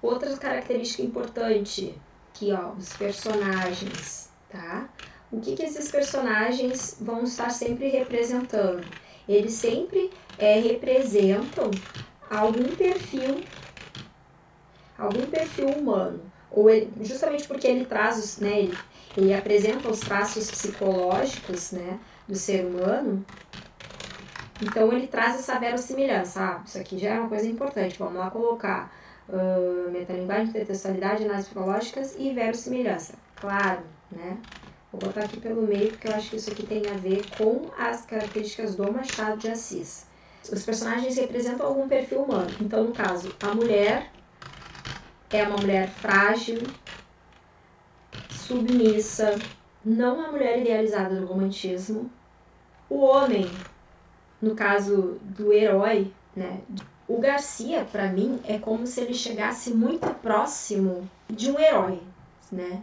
Outra característica importante, aqui ó, os personagens, tá? O que esses personagens vão estar sempre representando? Eles sempre representam algum perfil humano. Ou justamente porque ele traz, né, ele apresenta os traços psicológicos, né, do ser humano, então ele traz essa verossimilhança. Isso aqui já é uma coisa importante, vamos lá colocar metalinguagem, intertextualidade, análises psicológicas e verossimilhança. Claro, né? Vou botar aqui pelo meio porque eu acho que isso aqui tem a ver com as características do Machado de Assis. Os personagens representam algum perfil humano. Então, no caso, a mulher é uma mulher frágil, submissa, não a mulher idealizada do romantismo. O homem, no caso do herói, né? O Garcia, para mim, é como se ele chegasse muito próximo de um herói, né?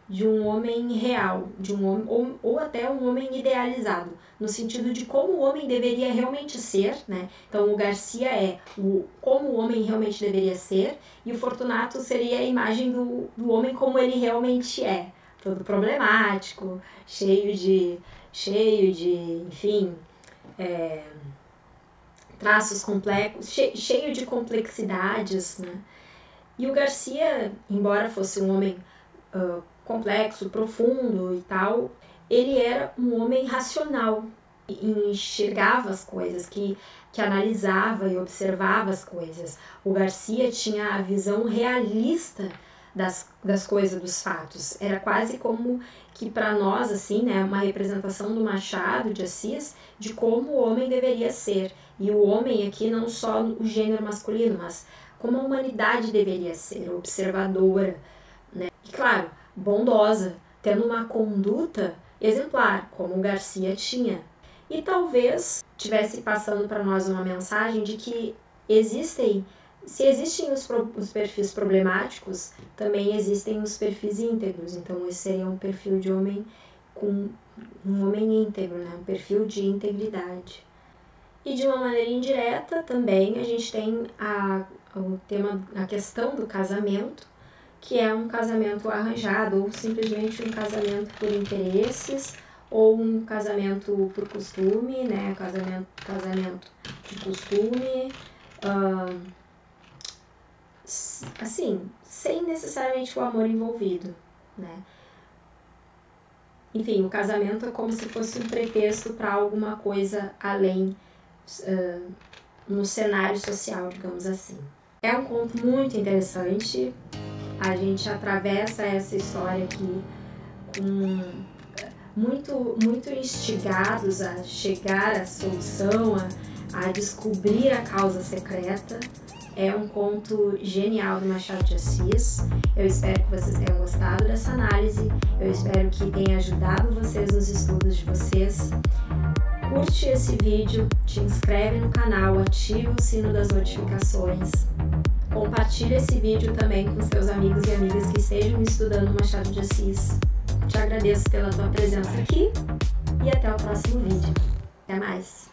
De um homem real, de um homem, ou até um homem idealizado, no sentido de como o homem deveria realmente ser, né? Então o Garcia é como o homem realmente deveria ser, e o Fortunato seria a imagem do homem como ele realmente é, todo problemático, cheio de enfim, traços complexos, cheio de complexidades, né? E o Garcia, embora fosse um homem complexo, profundo e tal, ele era um homem racional, enxergava as coisas, que analisava e observava as coisas. O Garcia tinha a visão realista das coisas, dos fatos. Era quase como que para nós, assim, né, uma representação do Machado de Assis de como o homem deveria ser. E o homem aqui não só o gênero masculino, mas como a humanidade deveria ser, observadora, né? E claro, bondosa, tendo uma conduta exemplar, como o Garcia tinha. E talvez tivesse passando para nós uma mensagem de que se existem os perfis problemáticos, também existem os perfis íntegros. Então esse seria um perfil de homem com um homem íntegro, né? Um perfil de integridade. E de uma maneira indireta também a gente tem a questão do casamento, que é um casamento arranjado, ou simplesmente um casamento por interesses, ou um casamento por costume, né? Casamento de costume, assim, sem necessariamente o amor envolvido, né? Enfim, o casamento é como se fosse um pretexto para alguma coisa além, no cenário social, digamos assim. É um conto muito interessante. A gente atravessa essa história aqui com muito instigados a chegar à solução, a descobrir a causa secreta. É um conto genial do Machado de Assis. Eu espero que vocês tenham gostado dessa análise. Eu espero que tenha ajudado vocês nos estudos de vocês. Curte esse vídeo, te inscreve no canal, ativa o sino das notificações. Compartilhe esse vídeo também com seus amigos e amigas que estejam estudando Machado de Assis. te agradeço pela tua presença aqui e até o próximo vídeo. Até mais!